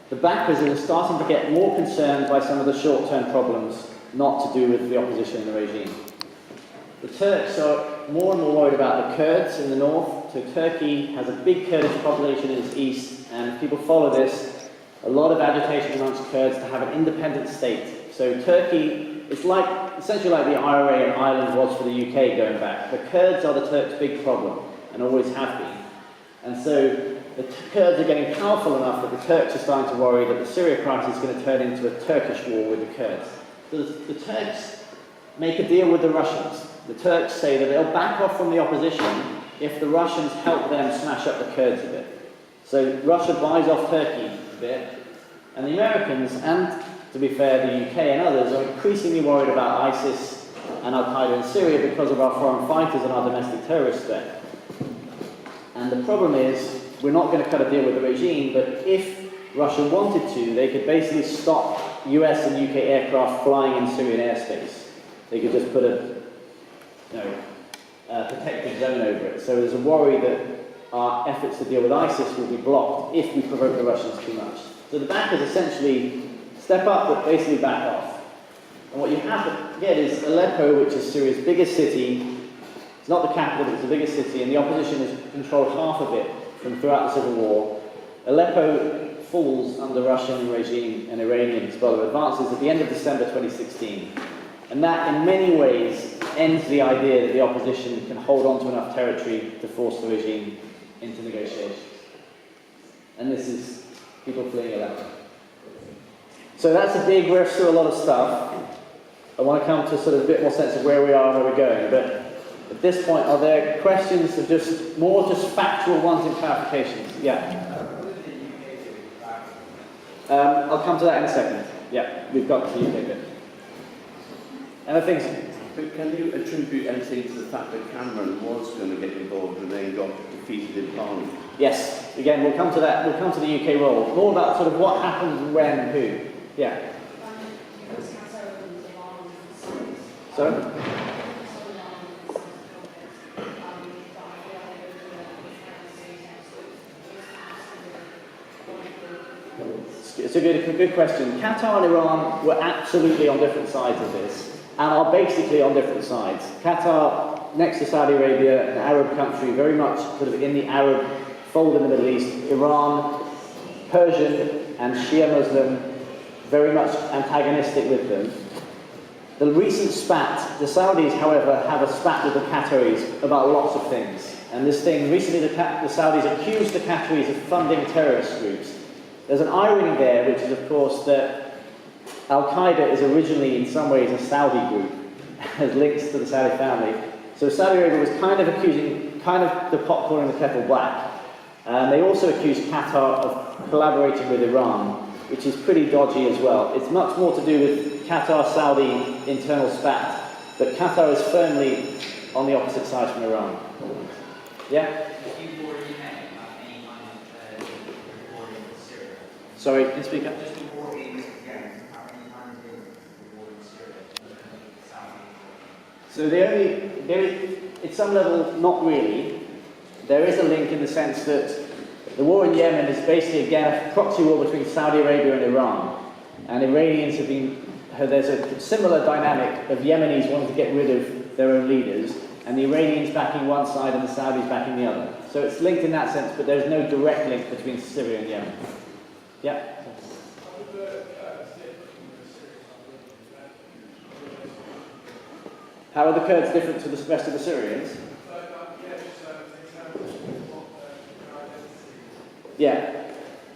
the backers are starting to get more concerned by some of the short-term problems not to do with the opposition and the regime. The Turks are more and more worried about the Kurds in the north. So Turkey has a big Kurdish population in its east, and if people follow this, a lot of agitation amongst Kurds to have an independent state. So Turkey, it's essentially like the IRA in Ireland was for the UK going back. The Kurds are the Turks' big problem, and always have been. And so the Kurds are getting powerful enough that the Turks are starting to worry that the Syria crisis is going to turn into a Turkish war with the Kurds. So the Turks make a deal with the Russians. The Turks say that they'll back off from the opposition if the Russians help them smash up the Kurds a bit. So Russia buys off Turkey a bit, and the Americans, and to be fair, the UK and others, are increasingly worried about ISIS and Al-Qaeda in Syria because of our foreign fighters and our domestic terrorist threat. And the problem is, we're not going to cut a deal with the regime, but if Russia wanted to, they could basically stop US and UK aircraft flying in Syrian airspace. They could just put a protected zone over it. So there's a worry that our efforts to deal with ISIS will be blocked if we provoke the Russians too much. So the back is essentially step up, but basically back off. And what you have to get is Aleppo, which is Syria's biggest city. It's not the capital, but it's the biggest city, and the opposition has controlled half of it from throughout the civil war. Aleppo falls under Russian regime and Iranian Hezbollah advances at the end of December 2016. And that, in many ways, ends the idea that the opposition can hold on to enough territory to force the regime into negotiations. And this is people fleeing Aleppo. So that's a big riff through a lot of stuff. I want to come to sort of a bit more sense of where we are and where we're going. But at this point, are there questions of just factual ones and clarifications? Yeah. I'll come to that in a second. Yeah, we've got the UK bit. And I think, But can you attribute anything to the fact that Cameron was going to get involved and then got defeated in Parliament? yes, again, we'll come to that. We'll come to the UK role. More about sort of what happened, when, and who. Yeah. So? It's a good question. Qatar and Iran were absolutely on different sides of this, and are basically on different sides. Qatar, next to Saudi Arabia, an Arab country, very much sort of in the Arab fold in the Middle East. Iran, Persian and Shia Muslim, very much antagonistic with them. The recent spat, the Saudis, however, have a spat with the Qataris about lots of things. And this thing, recently the Saudis accused the Qataris of funding terrorist groups. There's an irony there, which is, of course, that Al-Qaeda is originally, in some ways, a Saudi group, has links to the Saudi family. So Saudi Arabia was kind of accusing, kind of the pot calling the kettle black. And they also accused Qatar of collaborating with Iran, which is pretty dodgy as well. It's much more to do with Qatar-Saudi internal spat, but Qatar is firmly on the opposite side from Iran. Yeah? Sorry, can you speak up? So at some level, not really. There is a link in the sense that the war in Yemen is basically, again, a proxy war between Saudi Arabia and Iran. And Iranians there's a similar dynamic of Yemenis wanting to get rid of their own leaders, and the Iranians backing one side and the Saudis backing the other. So it's linked in that sense, but there's no direct link between Syria and Yemen. Yeah? How are the Kurds different to the rest of the Syrians? Yeah.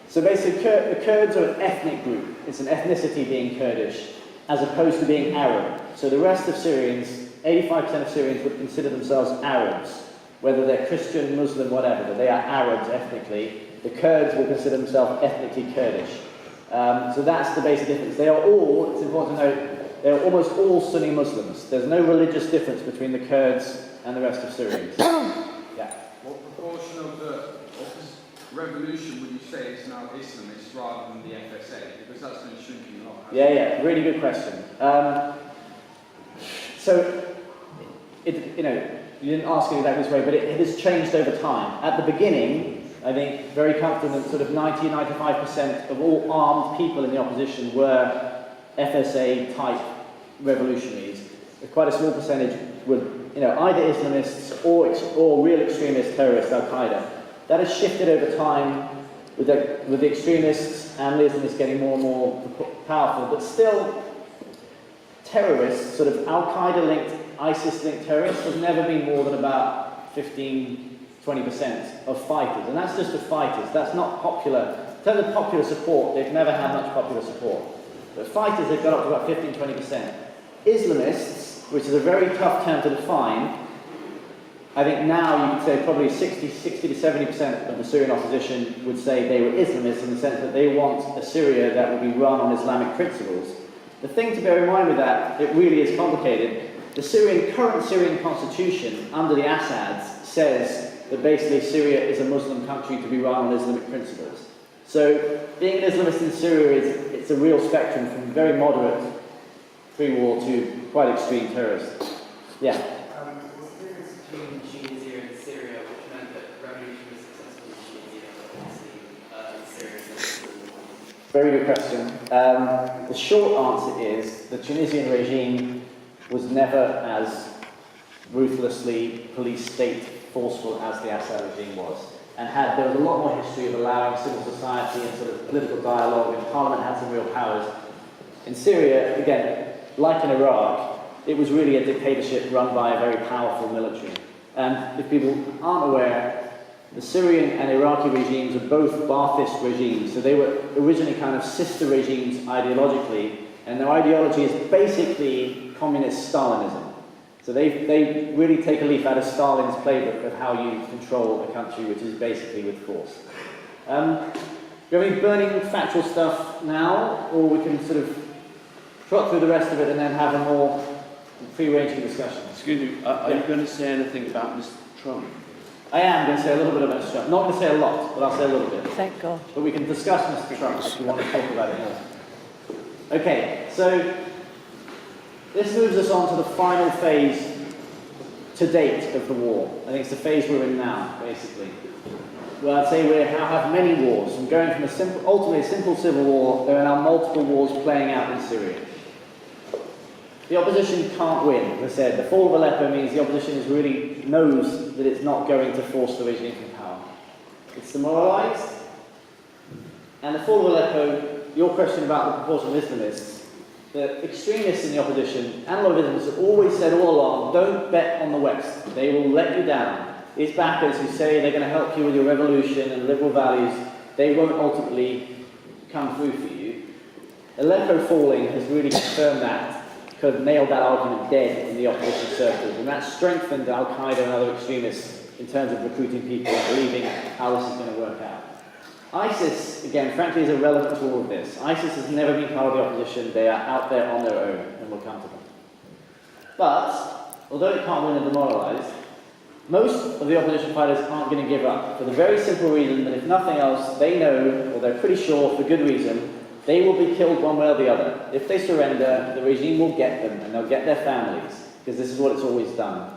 So basically, the Kurds are an ethnic group. It's an ethnicity being Kurdish, as opposed to being Arab. So the rest of Syrians, 85% of Syrians would consider themselves Arabs, whether they're Christian, Muslim, whatever, but they are Arabs ethnically. The Kurds will consider themselves ethnically Kurdish. So that's the basic difference. They are all, it's important to note, they're almost all Sunni Muslims. There's no religious difference between the Kurds and the rest of Syrians. Yeah. What proportion of the revolution would you say is now Islamist rather than the FSA? Because that's been shrinking a lot. Yeah, really good question. So, you didn't ask it exactly this way, but it has changed over time. At the beginning, I think very comfortable that sort of 90-95% of all armed people in the opposition were FSA-type revolutionaries. Quite a small percentage were, either Islamists or real extremist terrorists, Al-Qaeda. That has shifted over time with the extremists and the Islamists getting more and more powerful, but still, terrorists, sort of Al-Qaeda-linked, ISIS-linked terrorists, have never been more than about 15-20% of fighters, and that's just the fighters. That's not popular. In terms of popular support, they've never had much popular support. But fighters, they've got up to about 15-20%. Islamists, which is a very tough term to define, I think now you could say probably 60 to 70% of the Syrian opposition would say they were Islamists in the sense that they want a Syria that would be run on Islamic principles. The thing to bear in mind with that, it really is complicated. The current Syrian constitution, under the Assads, says that basically Syria is a Muslim country to be run on Islamic principles. So being an Islamist in Syria it's a real spectrum from very moderate pre-war to quite extreme terrorists. Yeah. Was the difference between Tunisia and Syria, which meant that the revolution was successful in Tunisia, but obviously Syria? Very good question. The short answer is the Tunisian regime was never as ruthlessly police state forceful as the Assad regime was. And there was a lot more history of allowing civil society and sort of political dialogue, and parliament had some real powers. In Syria, again, like in Iraq, it was really a dictatorship run by a very powerful military. And if people aren't aware, the Syrian and Iraqi regimes are both Ba'athist regimes, so they were originally kind of sister regimes ideologically, and their ideology is basically communist Stalinism. So they really take a leaf out of Stalin's playbook of how you control a country, which is basically with force. Do you have any burning factual stuff now, or we can sort of trot through the rest of it and then have a more free-ranging discussion? Excuse me, are you going to say anything about Mr. Trump? I am going to say a little bit about Mr. Trump. Not going to say a lot, but I'll say a little bit. Thank God. But we can discuss Mr. Trump if you want to talk about it more. Okay, so this moves us on to the final phase to date of the war. I think it's the phase we're in now, basically. Well, I'd say we now have many wars, and going from ultimately a simple civil war, there are now multiple wars playing out in Syria. The opposition can't win, as I said. The fall of Aleppo means the opposition knows that it's not going to force the regime from power. It's demoralised. And the fall of Aleppo, your question about the proportion of Islamists, the extremists in the opposition, and a lot of Islamists have always said all along, don't bet on the West. They will let you down. These backers who say they're going to help you with your revolution and liberal values, they won't ultimately come through for you. Aleppo falling has really confirmed that, kind of nailed that argument dead in the opposition circles, and that strengthened Al-Qaeda and other extremists in terms of recruiting people and believing how this is going to work out. ISIS, again, frankly, is irrelevant to all of this. ISIS has never been part of the opposition. They are out there on their own, and we'll come to them. But, although it can't win and demoralise, most of the opposition fighters aren't going to give up, for the very simple reason that if nothing else, they know, or they're pretty sure, for good reason, they will be killed one way or the other. If they surrender, the regime will get them, and they'll get their families, because this is what it's always done.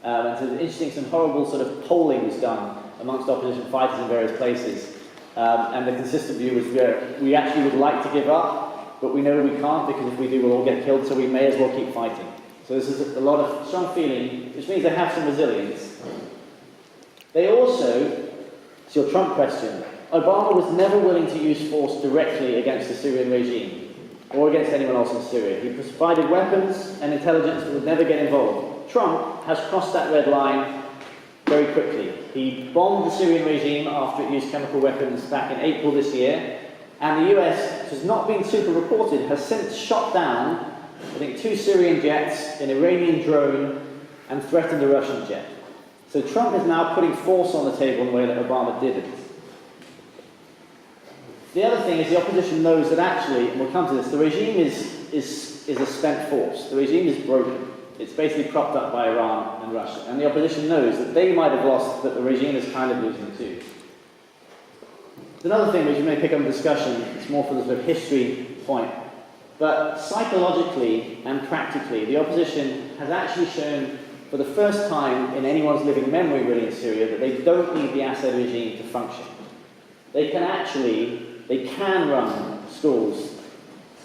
And so it's interesting, some horrible sort of polling was done amongst opposition fighters in various places. And the consistent view is we actually would like to give up, but we know we can't, because if we do, we'll all get killed, so we may as well keep fighting. So this is a lot of strong feeling, which means they have some resilience. They also, it's your Trump question, Obama was never willing to use force directly against the Syrian regime, or against anyone else in Syria. He provided weapons and intelligence that would never get involved. Trump has crossed that red line very quickly. He bombed the Syrian regime after it used chemical weapons back in April this year, and the US, which has not been super reported, has since shot down, I think, 2 Syrian jets, an Iranian drone, and threatened a Russian jet. So Trump is now putting force on the table in a way that Obama didn't. The other thing is the opposition knows that actually, and we'll come to this, the regime is a spent force. The regime is broken. It's basically propped up by Iran and Russia. And the opposition knows that they might have lost, but the regime is kind of losing too. There's another thing which you may pick up in discussion, it's more for the sort of history point. But psychologically and practically, the opposition has actually shown for the first time in anyone's living memory really in Syria that they don't need the Assad regime to function. They can run schools,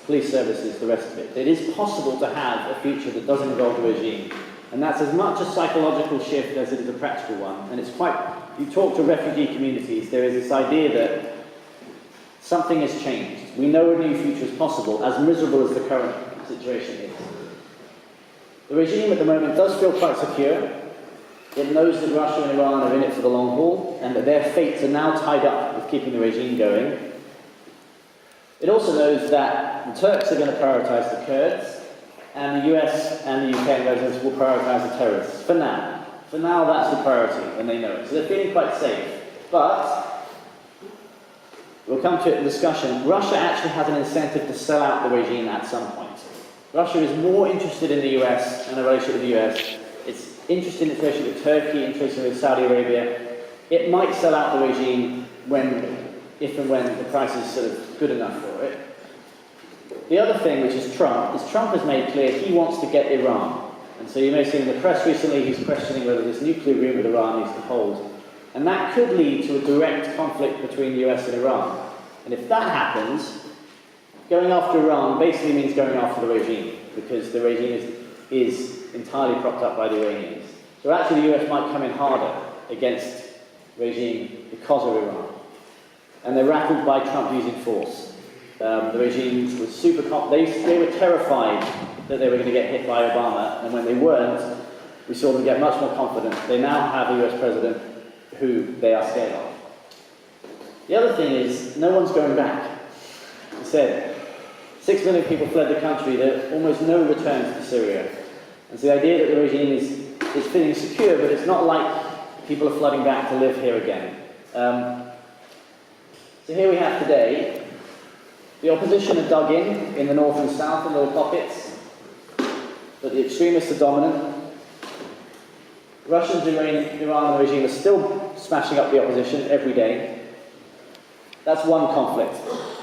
police services, the rest of it. It is possible to have a future that doesn't involve the regime. And that's as much a psychological shift as it is a practical one. And it's quite, you talk to refugee communities, there is this idea that something has changed. We know a new future is possible, as miserable as the current situation is. The regime at the moment does feel quite secure. It knows that Russia and Iran are in it for the long haul, and that their fates are now tied up with keeping the regime going. It also knows that the Turks are going to prioritise the Kurds, and the US and the UK and residents will prioritise the terrorists. For now. For now, that's the priority, and they know it. So they're feeling quite safe. But, we'll come to it in discussion, Russia actually has an incentive to sell out the regime at some point. Russia is more interested in the US and a relationship with the US. It's interested in its relationship with Turkey, interested with Saudi Arabia. It might sell out the regime if and when the price is sort of good enough for it. The other thing, which is Trump has made clear he wants to get Iran. And so you may have seen in the press recently he's questioning whether this nuclear agreement with Iran needs to hold. And that could lead to a direct conflict between the US and Iran. And if that happens, going after Iran basically means going after the regime, because the regime is entirely propped up by the Iranians. So actually the US might come in harder against the regime because of Iran. And they're rattled by Trump using force. The regime was they were terrified that they were going to get hit by Obama, and when they weren't, we saw them get much more confident. They now have a US president who they are scared of. The other thing is, no one's going back. I said, 6 million people fled the country, there are almost no returns to Syria. And so the idea that the regime is feeling secure, but it's not like people are flooding back to live here again. So here we have today, the opposition are dug in the north and south in little pockets, but the extremists are dominant. Russians, Iran, and the regime are still smashing up the opposition every day. That's one conflict,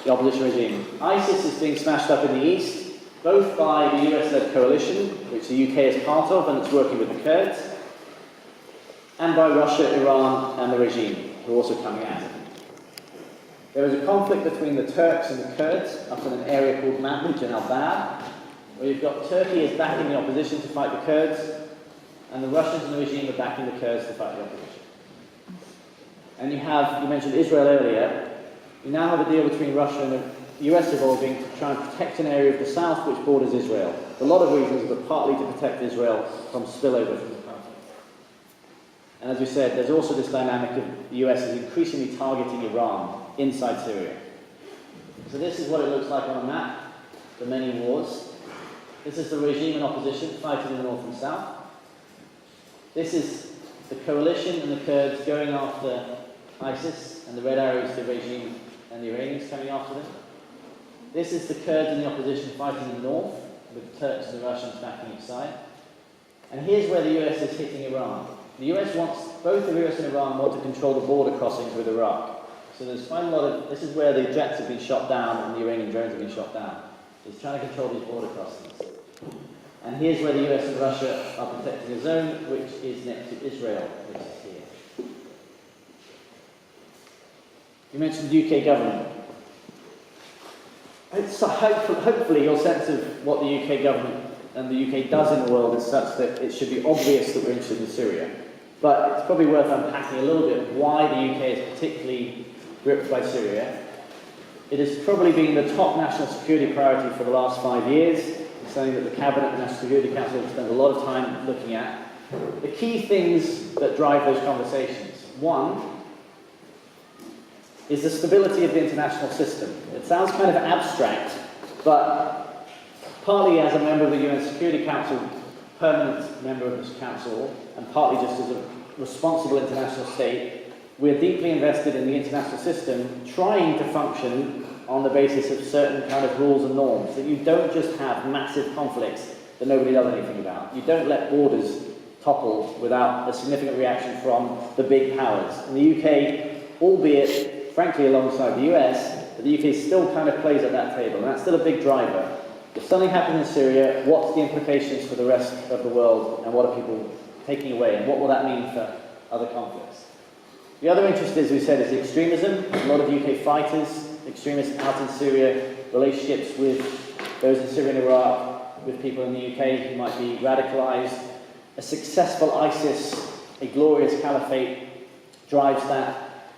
the opposition regime. ISIS is being smashed up in the east, both by the US-led coalition, which the UK is part of, and it's working with the Kurds, and by Russia, Iran, and the regime, who are also coming at it. There is a conflict between the Turks and the Kurds up in an area called Manbij and Al-Bab, where you've got Turkey is backing the opposition to fight the Kurds, and the Russians and the regime are backing the Kurds to fight the opposition. And you mentioned Israel earlier, you now have a deal between Russia and the US evolving to try and protect an area of the south which borders Israel. For a lot of reasons, but partly to protect Israel from spillover from the conflict. And as we said, there's also this dynamic of the US is increasingly targeting Iran inside Syria. So this is what it looks like on a map, the many wars. This is the regime and opposition fighting in the north and south. This is the coalition and the Kurds going after ISIS, and the red arrow is the regime and the Iranians coming after them. This is the Kurds and the opposition fighting in the north, with the Turks and the Russians backing each side. And here's where the US is hitting Iran. The US both the US and Iran want to control the border crossings with Iraq. So there's quite a lot of, this is where the jets have been shot down and the Iranian drones have been shot down. It's trying to control these border crossings. And here's where the US and Russia are protecting a zone which is next to Israel, which is here. You mentioned the UK government. So hopefully your sense of what the UK government and the UK does in the world is such that it should be obvious that we're interested in Syria. But it's probably worth unpacking a little bit of why the UK is particularly gripped by Syria. It has probably been the top national security priority for the last 5 years. It's something that the Cabinet and National Security Council have spent a lot of time looking at. The key things that drive those conversations. One is the stability of the international system. It sounds kind of abstract, but partly as a member of the UN Security Council, permanent member of this council, and partly just as a responsible international state, we're deeply invested in the international system, trying to function on the basis of certain kind of rules and norms, that you don't just have massive conflicts that nobody does anything about. You don't let borders topple without a significant reaction from the big powers. In the UK, albeit, frankly, alongside the US, but the UK still kind of plays at that table, and that's still a big driver. If something happens in Syria, what's the implications for the rest of the world, and what are people taking away, and what will that mean for other conflicts? The other interest, as we said, is extremism. A lot of UK fighters, extremists out in Syria, relationships with those in Syria and Iraq, with people in the UK who might be radicalised. A successful ISIS, a glorious caliphate, drives that,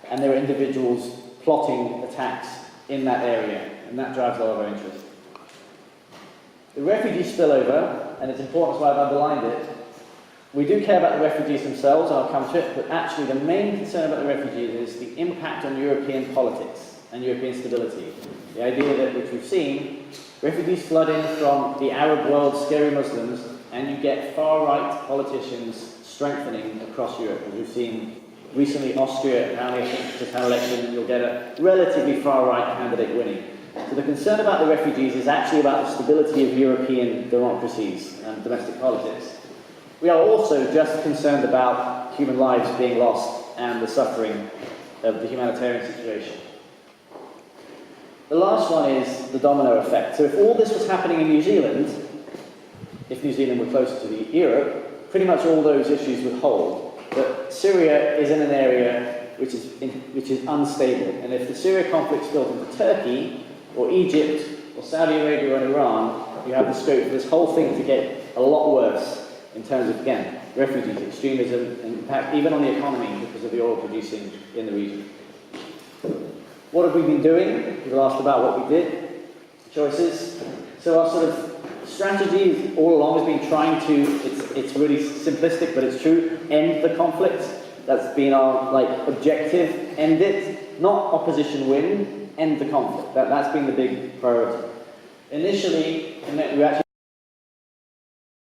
and there are individuals plotting attacks in that area, and that drives a lot of our interest. The refugee spillover, and it's important, so I've underlined it, we do care about the refugees themselves, and I'll come to it, but actually the main concern about the refugees is the impact on European politics and European stability. The idea that, which we've seen, refugees flood in from the Arab world, scary Muslims, and you get far-right politicians strengthening across Europe. As we've seen recently, Austria, apparently, I think, just had an election, and you'll get a relatively far-right candidate winning. So the concern about the refugees is actually about the stability of European democracies and domestic politics. We are also just concerned about human lives being lost and the suffering of the humanitarian situation. The last one is the domino effect. So if all this was happening in New Zealand, if New Zealand were closer to Europe, pretty much all those issues would hold. But Syria is in an area which is unstable. And if the Syria conflict spilled into Turkey, or Egypt, or Saudi Arabia, or Iran, you have the scope for this whole thing to get a lot worse in terms of, again, refugees, extremism, and impact even on the economy because of the oil producing in the region. What have we been doing? People asked about what we did, choices. So our sort of strategy all along has been trying to, it's really simplistic, but it's true, end the conflict. That's been our objective, end it, not opposition win, end the conflict. That's been the big priority. Initially, it meant we were actually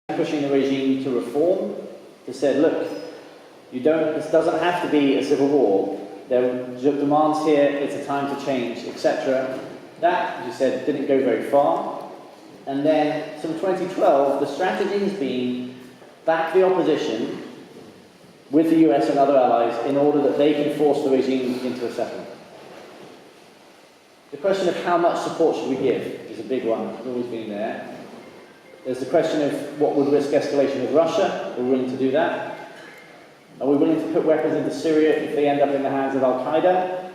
pushing the regime to reform, to say, look, this doesn't have to be a civil war. There are demands here, it's a time to change, etc. That, as you said, didn't go very far. And then, from 2012, the strategy has been back the opposition with the US and other allies in order that they can force the regime into a settlement. The question of how much support should we give is a big one, it's always been there. There's the question of what would risk escalation with Russia, we're willing to do that. Are we willing to put weapons into Syria if they end up in the hands of Al-Qaeda?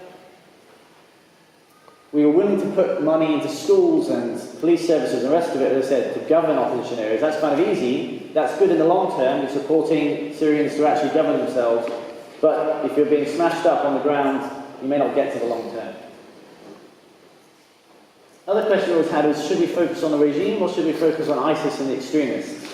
We were willing to put money into schools and police services and the rest of it, as I said, to govern opposition areas. That's kind of easy. That's good in the long term. You're supporting Syrians to actually govern themselves. But if you're being smashed up on the ground, you may not get to the long term. Another question we always had was, should we focus on the regime or should we focus on ISIS and the extremists?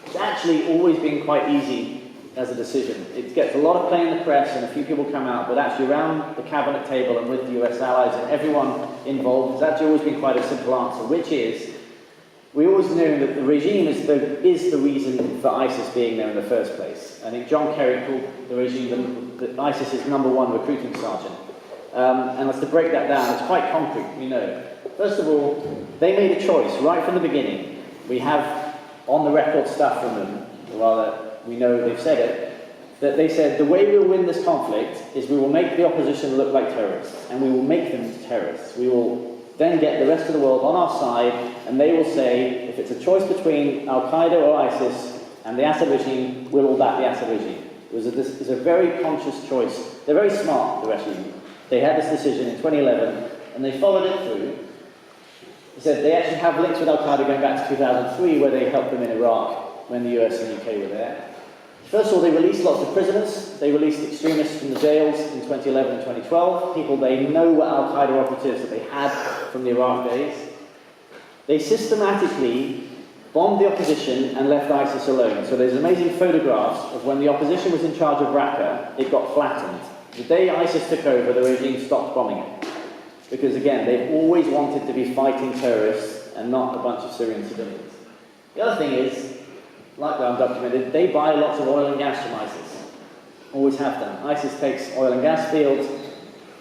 It's actually always been quite easy as a decision. It gets a lot of play in the press and a few people come out, but actually around the cabinet table and with the US allies and everyone involved, it's actually always been quite a simple answer, which is, we always knew that the regime is the reason for ISIS being there in the first place. I think John Kerry called the regime the ISIS's #1 recruiting sergeant. And let's to break that down, it's quite concrete, we know. First of all, they made a choice right from the beginning. We have on the record stuff from them, or rather, we know they've said it, that they said the way we'll win this conflict is we will make the opposition look like terrorists, and we will make them terrorists. We will then get the rest of the world on our side, and they will say, if it's a choice between Al-Qaeda or ISIS and the Assad regime, we'll all back the Assad regime. It was a very conscious choice. They're very smart, the regime. They had this decision in 2011, and they followed it through. They said they actually have links with Al-Qaeda going back to 2003, where they helped them in Iraq when the US and UK were there. First of all, they released lots of prisoners. They released extremists from the jails in 2011 and 2012, people they know were Al-Qaeda operatives that they had from the Iraq days. They systematically bombed the opposition and left ISIS alone. So there's amazing photographs of when the opposition was in charge of Raqqa, it got flattened. The day ISIS took over, the regime stopped bombing it. Because again, they've always wanted to be fighting terrorists and not a bunch of Syrian civilians. The other thing is, like the undocumented, they buy lots of oil and gas from ISIS. Always have done. ISIS takes oil and gas fields,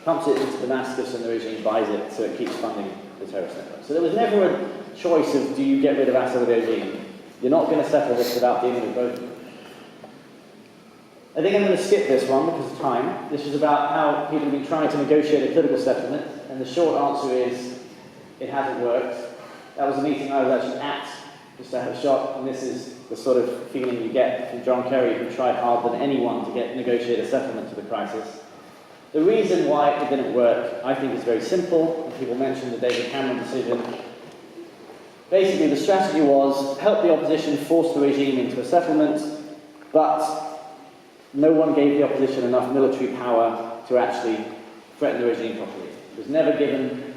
pumps it into Damascus, and the regime buys it, so it keeps funding the terrorist network. So there was never a choice of, do you get rid of Assad or the regime? You're not going to settle this without dealing with both of them. I think I'm going to skip this one because of time. This was about how people have been trying to negotiate a political settlement, and the short answer is, it hasn't worked. That was a meeting I was actually at, just to have a shot, and this is the sort of feeling you get from John Kerry, who tried harder than anyone to negotiate a settlement to the crisis. The reason why it didn't work, I think, is very simple, and people mentioned the David Cameron decision. Basically, the strategy was help the opposition force the regime into a settlement, but no one gave the opposition enough military power to actually threaten the regime properly. It was never given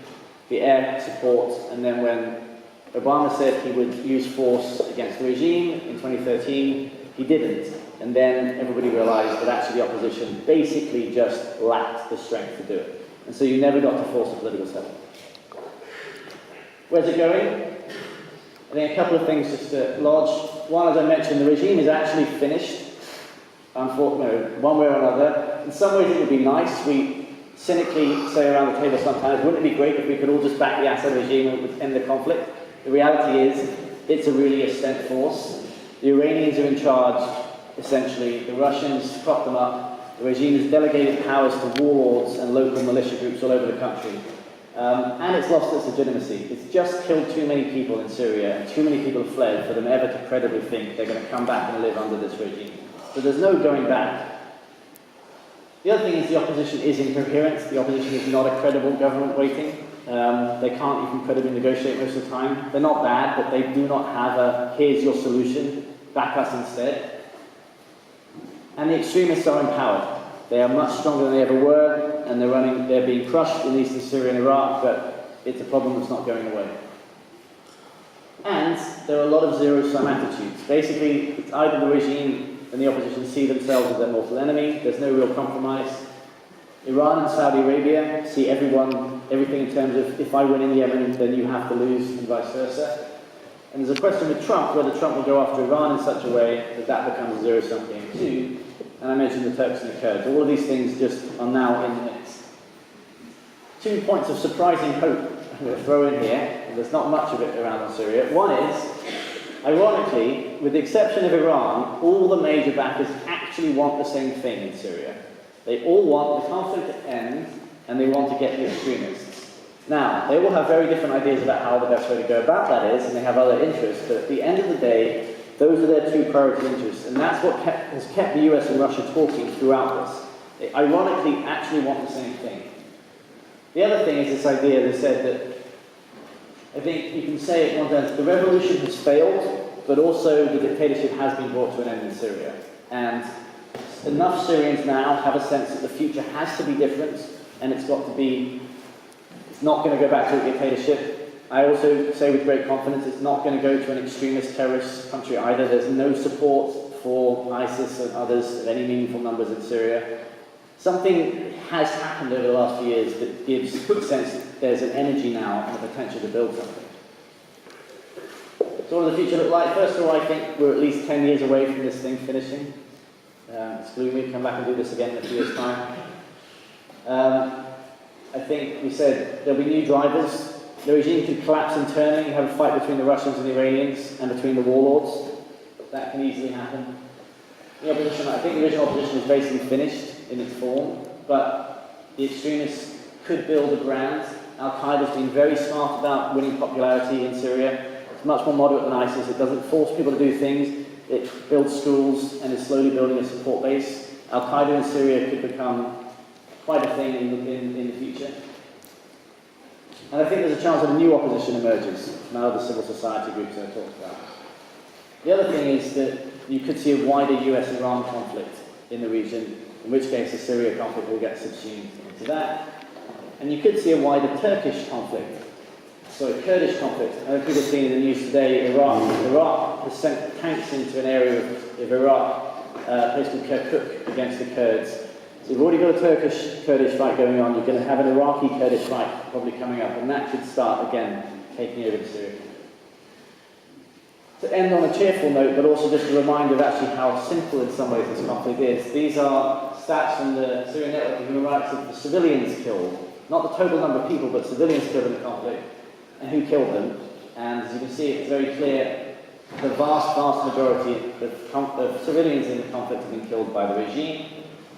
the air support, and then when Obama said he would use force against the regime in 2013, he didn't. And then everybody realized that actually the opposition basically just lacked the strength to do it. And so you never got to force a political settlement. Where's it going? I think a couple of things just to lodge. One, as I mentioned, the regime is actually finished. Unfortunately, one way or another. In some ways it would be nice. cynically say around the table sometimes, wouldn't it be great if we could all just back the Assad regime and end the conflict? The reality is, it's a really a spent force. The Iranians are in charge, essentially. The Russians prop them up. The regime has delegated powers to warlords and local militia groups all over the country. And it's lost its legitimacy. It's just killed too many people in Syria, and too many people have fled for them ever to credibly think they're going to come back and live under this regime. So there's no going back. The other thing is the opposition is incoherent. The opposition is not a credible government waiting. They can't even credibly negotiate most of the time. They're not bad, but they do not have a, here's your solution, back us instead. And the extremists are empowered. They are much stronger than they ever were, and they're being crushed in eastern Syria and Iraq, but it's a problem that's not going away. And there are a lot of zero-sum attitudes. Basically, it's either the regime and the opposition see themselves as their mortal enemy. There's no real compromise. Iran and Saudi Arabia see everything in terms of, if I win in Yemen, then you have to lose, and vice versa. And there's a question with Trump, whether Trump will go after Iran in such a way that that becomes a zero-sum game too. And I mentioned the Turks and the Kurds. All of these things just are now in the mix. 2 points of surprising hope I'm going to throw in here, and there's not much of it around in Syria. One is, ironically, with the exception of Iran, all the major backers actually want the same thing in Syria. They all want the conflict to end, and they want to get the extremists. Now, they will have very different ideas about how the best way to go about that is, and they have other interests, but at the end of the day, those are their two priority interests, and that's what has kept the US and Russia talking throughout this. They ironically actually want the same thing. The other thing is this idea, they said that, I think you can say it one sense, the revolution has failed, but also the dictatorship has been brought to an end in Syria. And enough Syrians now have a sense that the future has to be different, and it's got to be, it's not going to go back to a dictatorship. I also say with great confidence it's not going to go to an extremist terrorist country either. There's no support for ISIS and others of any meaningful numbers in Syria. Something has happened over the last few years that gives the sense that there's an energy now and a potential to build something. So what does the future look like? First of all, I think we're at least 10 years away from this thing finishing. It's gloomy, come back and do this again in a few years' time. I think we said there'll be new drivers. The regime could collapse internally, you have a fight between the Russians and the Iranians and between the warlords. That can easily happen. The opposition, I think the original opposition is basically finished in its form, but the extremists could build a brand. Al-Qaeda's been very smart about winning popularity in Syria. It's much more moderate than ISIS. It doesn't force people to do things. It builds schools and is slowly building a support base. Al-Qaeda in Syria could become quite a thing in the future. And I think there's a chance that a new opposition emerges from other civil society groups that I talked about. The other thing is that you could see a wider US-Iran conflict in the region, in which case the Syria conflict will get subsumed into that. And you could see a wider Kurdish conflict. I know people have seen in the news today, Iraq has sent tanks into an area of Iraq, a place called Kirkuk, against the Kurds. So you've already got a Turkish-Kurdish fight going on, you're going to have an Iraqi-Kurdish fight probably coming up, and that could start again, taking over Syria. To end on a cheerful note, but also just a reminder of actually how simple in some ways this conflict is. These are stats from the Syrian Network of Human Rights of the civilians killed. Not the total number of people, but civilians killed in the conflict, and who killed them. And as you can see, it's very clear the vast majority of civilians in the conflict have been killed by the regime.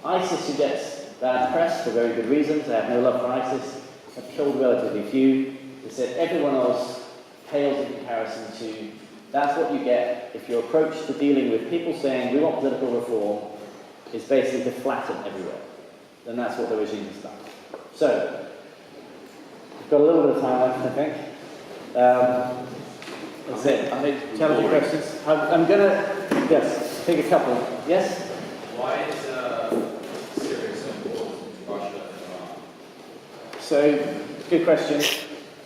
ISIS, who gets bad press for very good reasons, they have no love for ISIS, have killed relatively few. They said everyone else pales in comparison to, that's what you get if your approach to dealing with people saying we want political reform is basically to flatten everywhere. Then that's what the regime has done. So, we've got a little bit of time left, I think. That's it. Challenging questions. I'm going to, yes, take a couple. Yes? Why is Syria so important to Russia and Iran? So, good question.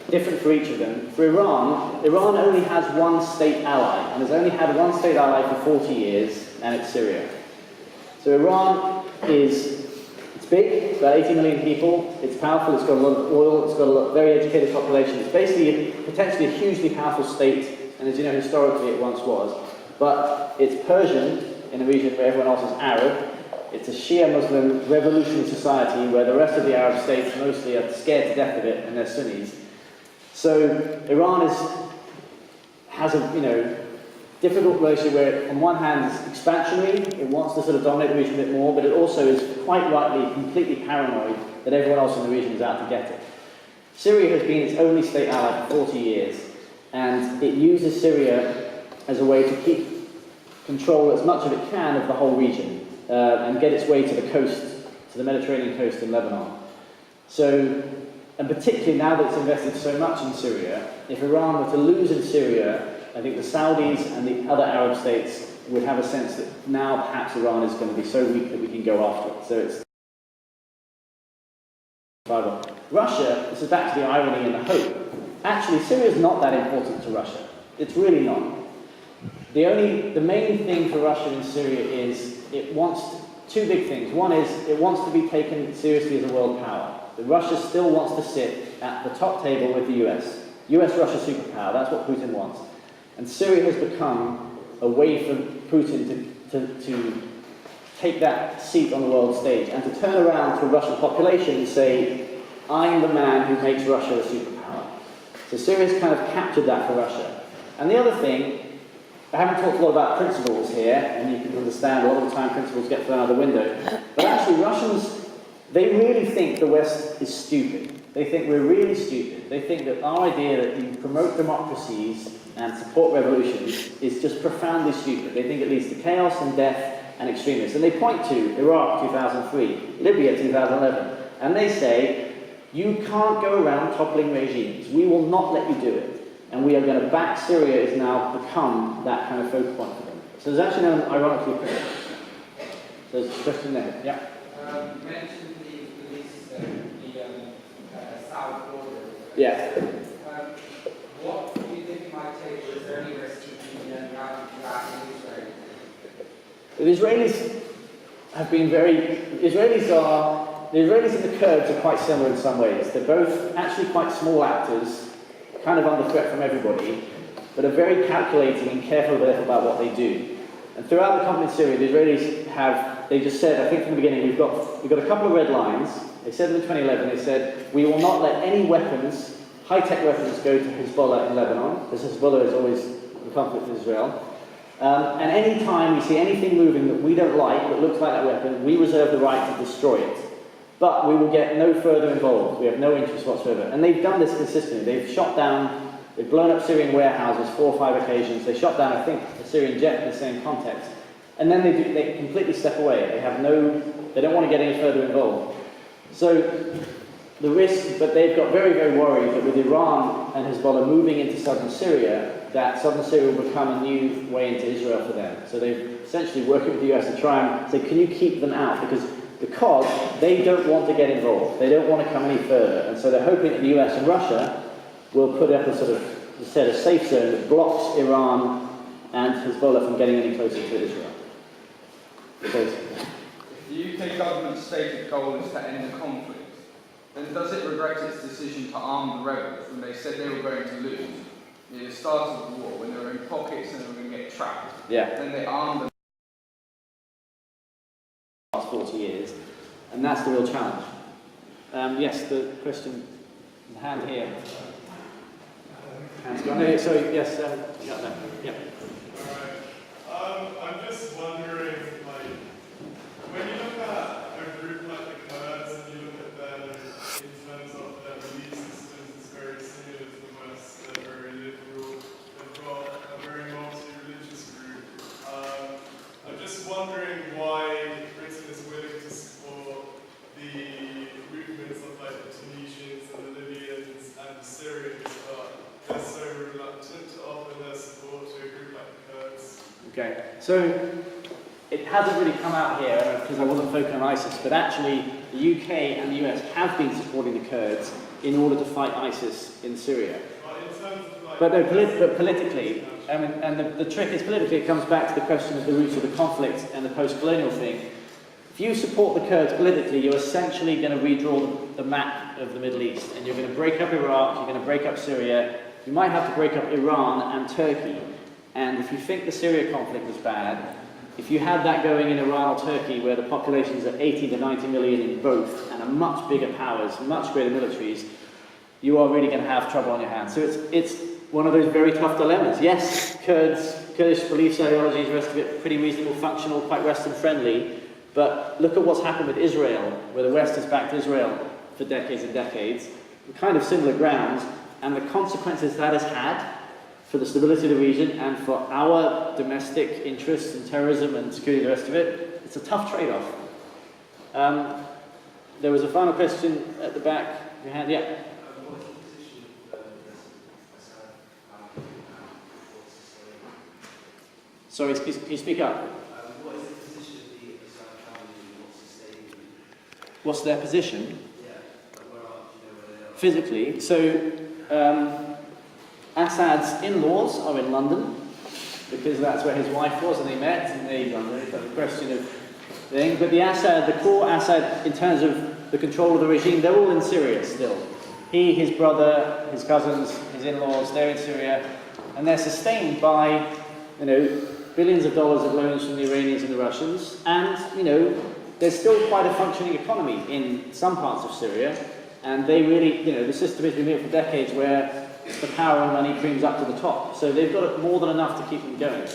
Different for each of them. For Iran, Iran only has one state ally, and has only had one state ally for 40 years, and it's Syria. So Iran it's big, it's about 80 million people, it's powerful, it's got a lot of oil, it's got a very educated population. It's basically potentially a hugely powerful state, and as you know, historically it once was. But it's Persian in a region where everyone else is Arab, It's a Shia Muslim revolutionary society where the rest of the Arab states mostly are scared to death of it, and they're Sunnis. So Iran has a difficult relationship where on one hand it's expansionary, it wants to sort of dominate the region a bit more, but it also is quite rightly completely paranoid that everyone else in the region is out to get it. Syria has been its only state ally for 40 years, and it uses Syria as a way to keep control as much as it can of the whole region and get its way to the coast, to the Mediterranean coast in Lebanon. So, and particularly now that it's invested so much in Syria, if Iran were to lose in Syria, I think the Saudis and the other Arab states would have a sense that now perhaps Iran is going to be so weak that we can go after it. So it's Russia, this is back to the irony and the hope. Actually, Syria is not that important to Russia. It's really not. The main thing for Russia in Syria is it wants two big things. One is it wants to be taken seriously as a world power. Russia still wants to sit at the top table with the US. US-Russia superpower, that's what Putin wants. And Syria has become a way for Putin to take that seat on the world stage and to turn around to the Russian population and say, I'm the man who makes Russia a superpower. So Syria's kind of captured that for Russia. And the other thing, I haven't talked a lot about principles here, and you can understand a lot of the time principles get thrown out the window. But actually Russians, they really think the West is stupid. They think we're really stupid. They think that our idea that you promote democracies and support revolutions is just profoundly stupid. They think it leads to chaos and death and extremists. And they point to Iraq 2003, Libya 2011, and they say, you can't go around toppling regimes. We will not let you do it. And we are going to back Syria has now become that kind of focal point for them. So there's actually an ironically occurred. So there's a question there. Yeah? You mentioned the police, the south border. Yeah. What do you think it might take? Is there any risk between Iraq and Israel? The Israelis have been the Israelis and the Kurds are quite similar in some ways. They're both actually quite small actors, kind of under threat from everybody, but are very calculating and careful about what they do. And throughout the conflict in Syria, the Israelis they just said, I think from the beginning, we've got a couple of red lines. They said in 2011, they said, we will not let any weapons, high-tech weapons, go to Hezbollah in Lebanon, because Hezbollah is always in conflict with Israel. And any time we see anything moving that we don't like, that looks like that weapon, we reserve the right to destroy it. But we will get no further involved. We have no interest whatsoever. And they've done this consistently. They've blown up Syrian warehouses 4 or 5 occasions. They shot down, I think, a Syrian jet in the same context. And then they completely step away. They don't want to get any further involved. So the risk, but they've got very, very worried that with Iran and Hezbollah moving into southern Syria, that southern Syria will become a new way into Israel for them. So they've essentially working with the US to try and say, can you keep them out? Because they don't want to get involved. They don't want to come any further. And so they're hoping that the US and Russia will put up a set of safe zone that blocks Iran and Hezbollah from getting any closer to Israel. If the UK government's stated goal is to end the conflict, then does it regret its decision to arm the rebels when they said they were going to lose? Near the start of the war, when they were in pockets and they were going to get trapped. Yeah. Then they armed them. Last 40 years, and that's the real challenge. Yes, the question, the hand here. Hands gone. No, sorry, yes, you got that. Yeah. I'm just wondering, when you look at a group like the Kurds and you look at them in terms of their belief systems, it's very similar to the West. They're very liberal. They've got a very multi-religious group. I'm just wondering why Britain is willing to support the movements of the Tunisians and the Libyans and the Syrians, but they're so reluctant to offer their support to a group like the Kurds. Okay, so it hasn't really come out here because I wasn't focusing on ISIS, but actually the UK and the US have been supporting the Kurds in order to fight ISIS in Syria. But no, politically, and the trick is politically, it comes back to the question of the roots of the conflict and the post-colonial thing. If you support the Kurds politically, you're essentially going to redraw the map of the Middle East, and you're going to break up Iraq, you're going to break up Syria, you might have to break up Iran and Turkey. And if you think the Syria conflict was bad, If you had that going in Iran or Turkey, where the populations are 80 to 90 million in both, and are much bigger powers, much greater militaries, you are really going to have trouble on your hands. So it's one of those very tough dilemmas. Yes, Kurdish beliefs, ideologies, the rest of it, pretty reasonable, functional, quite Western friendly. But look at what's happened with Israel, where the West has backed Israel for decades and decades, kind of similar grounds, and the consequences that has had for the stability of the region and for our domestic interests in terrorism and security, the rest of it. It's a tough trade-off. There was a final question at the back. Your hand, yeah. What is the position of Assad Sorry, can you speak up? what is the position of the Assad family in what's sustaining them? What's their position? Yeah, where are, do you know where they are? Physically. So, Assad's in-laws are in London, because that's where his wife was, and they met, and they got a question of thing. But the core Assad, in terms of the control of the regime, they're all in Syria still. He, his brother, his cousins, his in-laws, they're in Syria, and they're sustained by, billions of dollars of loans from the Iranians and the Russians, and, there's still quite a functioning economy in some parts of Syria, and they really, the system has been here for decades where the power and money creams up to the top. So they've got more than enough to keep them going.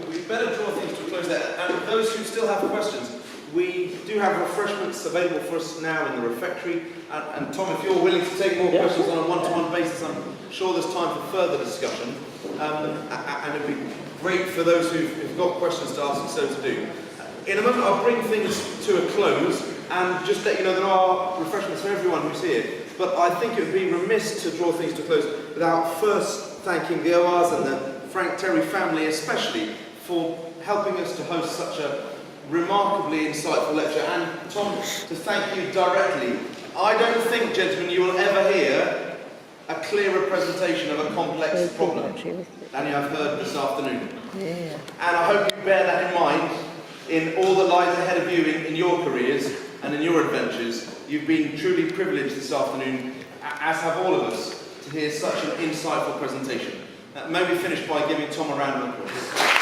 We better draw things to a close there. And those who still have questions, we do have refreshments available for us now in the refectory. And Tom, if you're willing to take more questions on a one-to-one basis, I'm sure there's time for further discussion. And it'd be great for those who've got questions to ask, so to do. In a moment, I'll bring things to a close and just let you know there are refreshments for everyone who's here. But I think it would be remiss to draw things to a close without first thanking the ORs and the Frank Terry family especially for helping us to host such a remarkably insightful lecture. And Tom, to thank you directly. I don't think, gentlemen, you will ever hear a clearer presentation of a complex problem than you have heard this afternoon. And I hope you bear that in mind in all that lies ahead of you in your careers and in your adventures. You've been truly privileged this afternoon, as have all of us, to hear such an insightful presentation. May we finish by giving Tom a round of applause.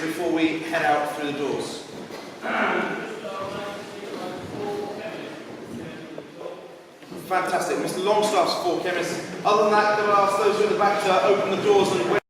Before we head out through the doors. Fantastic. Mr. Longstaff's 4 chemists. Other than that, I'll ask those in the back to open the doors and